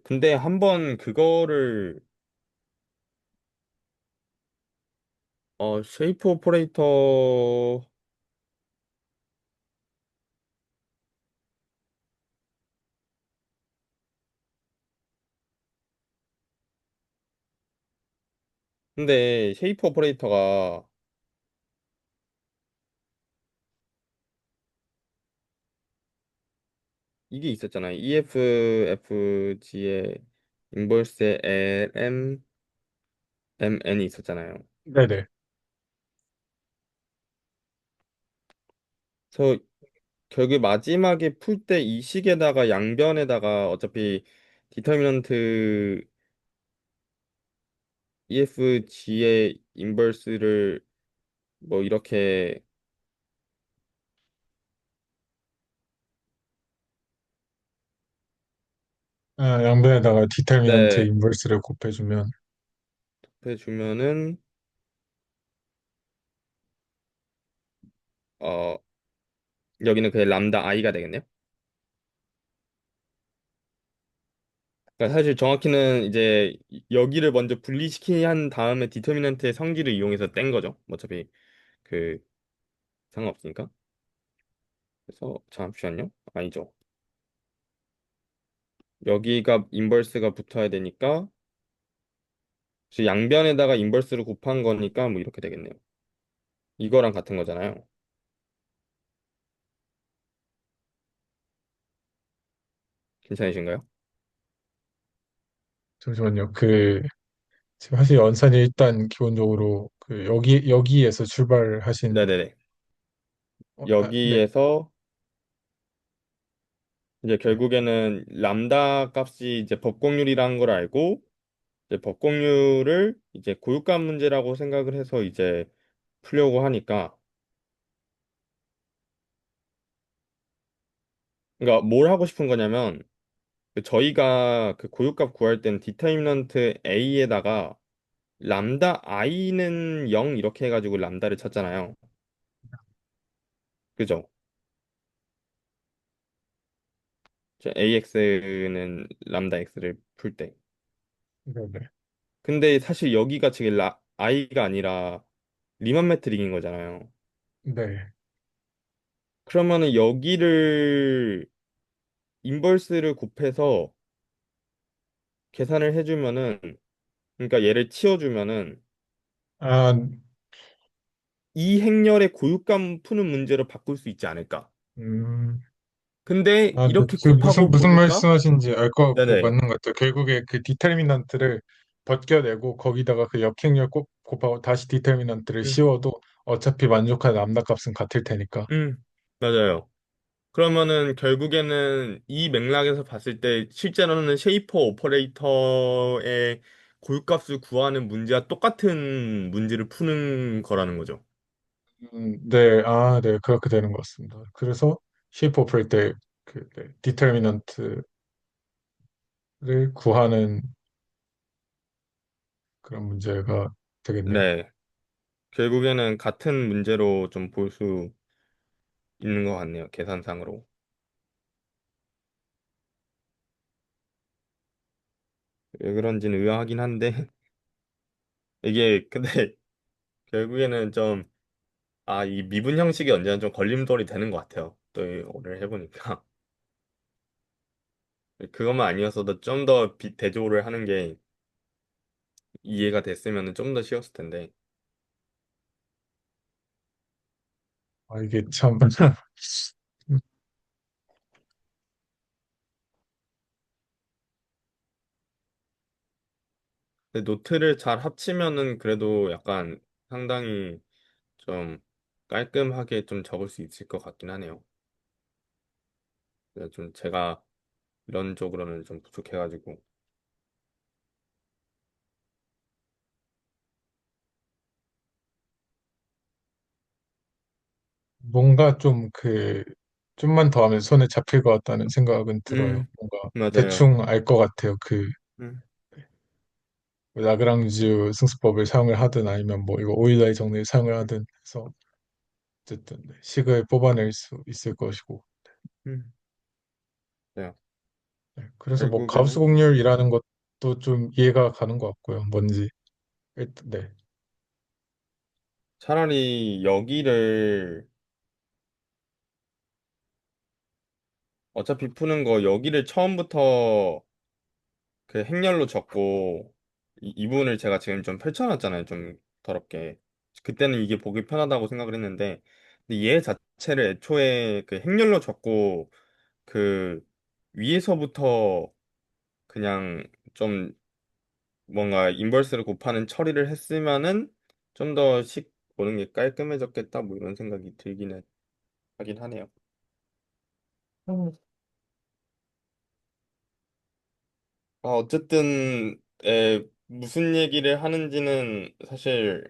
근데 한번 그거를 쉐이프 오퍼레이터. 근데 쉐이프 오퍼레이터가 이게 있었잖아요. EF, FG에 인버스에 LM, MN이 있었잖아요. 네네. 그래서 결국 마지막에 풀 때 이 식에다가 양변에다가 어차피 디터미넌트 EFG의 인버스를 뭐 이렇게. 아, 양변에다가 디터미넌트 네, 인버스를 곱해주면 해주면은 어 여기는 그냥 람다 i가 되겠네요. 그러니까 사실 정확히는 이제 여기를 먼저 분리시킨 다음에 디터미넌트의 성질을 이용해서 뗀 거죠. 어차피 그 상관없으니까. 그래서 잠시만요. 아니죠. 여기가 인버스가 붙어야 되니까 그래서 양변에다가 인버스를 곱한 거니까 뭐 이렇게 되겠네요. 이거랑 같은 거잖아요. 괜찮으신가요? 잠시만요. 지금 사실 연산이 일단 기본적으로 여기에서 출발하신 네네네. 네, 여기에서 이제 네. 결국에는 람다 값이 이제 법공률이라는 걸 알고 이제 법공률을 이제 고유값 문제라고 생각을 해서 이제 풀려고 하니까, 그러니까 뭘 하고 싶은 거냐면 그 저희가 그 고유값 구할 때는 디터미넌트 A에다가 람다 i는 0 이렇게 해가지고 람다를 찾잖아요. 그죠? AX는 람다 X를 풀 때. 네, 네. 근데 사실 여기가 지금 i가 아니라 리만 매트릭인 거잖아요. 네. 그러면은 여기를 인버스를 곱해서 계산을 해주면은, 그러니까 얘를 치워주면은 아, 이 행렬의 고유값 푸는 문제로 바꿀 수 있지 않을까. 음, 근데 네. 이렇게 지금 곱하고 무슨 보니까. 말씀하신지 알 것 같고 네네. 맞는 것 같아요. 결국에 그 디터미넌트를 벗겨내고 거기다가 그 역행렬 곱하고 다시 디터미넌트를 음, 씌워도 어차피 만족한 람다 값은 같을 테니까. 맞아요. 그러면은 결국에는 이 맥락에서 봤을 때 실제로는 쉐이퍼 오퍼레이터의 고유값을 구하는 문제와 똑같은 문제를 푸는 거라는 거죠. 네, 네, 그렇게 되는 것 같습니다. 그래서 쉐이프 오퍼레이터 그 네, 디터미넌트를 구하는 그런 문제가 되겠네요. 네. 결국에는 같은 문제로 좀 볼 수 있는 것 같네요. 계산상으로. 왜 그런지는 의아하긴 한데 이게 근데 결국에는 좀, 이 미분 형식이 언제나 좀 걸림돌이 되는 것 같아요. 또 오늘 해보니까. 그것만 아니었어도 좀 더 대조를 하는 게 이해가 됐으면 좀 더 쉬웠을 텐데. 이게 참 근데 노트를 잘 합치면은 그래도 약간 상당히 좀 깔끔하게 좀 적을 수 있을 것 같긴 하네요. 그래서 좀 제가 이런 쪽으로는 좀 부족해가지고. 뭔가 좀만 더 하면 손에 잡힐 것 같다는 생각은 들어요. 음, 뭔가 맞아요. 대충 알 것 같아요. 음, 라그랑쥬 승수법을 사용을 하든 아니면 뭐 이거 오일러의 정리를 사용을 하든 해서 어쨌든 네, 식을 뽑아낼 수 있을 것이고. 음, 네. 네, 그래서 뭐 가우스 결국에는 곡률이라는 것도 좀 이해가 가는 것 같고요. 뭔지. 네. 차라리 여기를 어차피 푸는 거 여기를 처음부터 그 행렬로 적고 이 부분을 제가 지금 좀 펼쳐놨잖아요. 좀 더럽게. 그때는 이게 보기 편하다고 생각을 했는데 근데 얘 자체를 애초에 그 행렬로 적고 그 위에서부터 그냥 좀 뭔가 인버스를 곱하는 처리를 했으면은 좀 더 식 보는 게 깔끔해졌겠다 뭐 이런 생각이 들기는 하긴 하네요. 음. 어쨌든 무슨 얘기를 하는지는 사실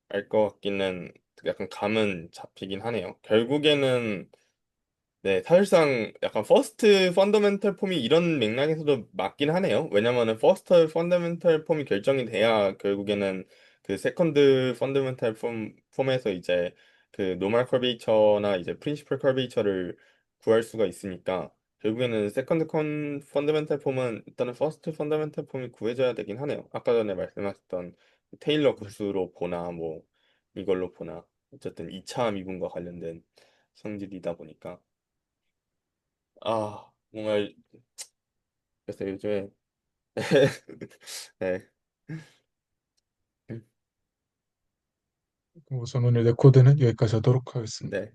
알 것 같기는 약간 감은 잡히긴 하네요. 결국에는 네, 사실상 약간 퍼스트 펀더멘털 폼이 이런 맥락에서도 맞긴 하네요. 왜냐면은 퍼스트 펀더멘털 폼이 결정이 돼야 결국에는 그 세컨드 펀더멘털 폼에서 이제 그 노멀 커베이처나 이제 프린시플 커베이처를 구할 수가 있으니까 결국에는 세컨드 펀더멘털 폼은 일단은 퍼스트 펀더멘털 폼이 구해져야 되긴 하네요. 아까 전에 말씀하셨던 테일러 구스로 보나 뭐 이걸로 보나 어쨌든 2차 미분과 관련된 성질이다 보니까 뭔가 그래서 요즘에 네, 우선 오늘 레코드는 여기까지 하도록 하겠습니다. 네.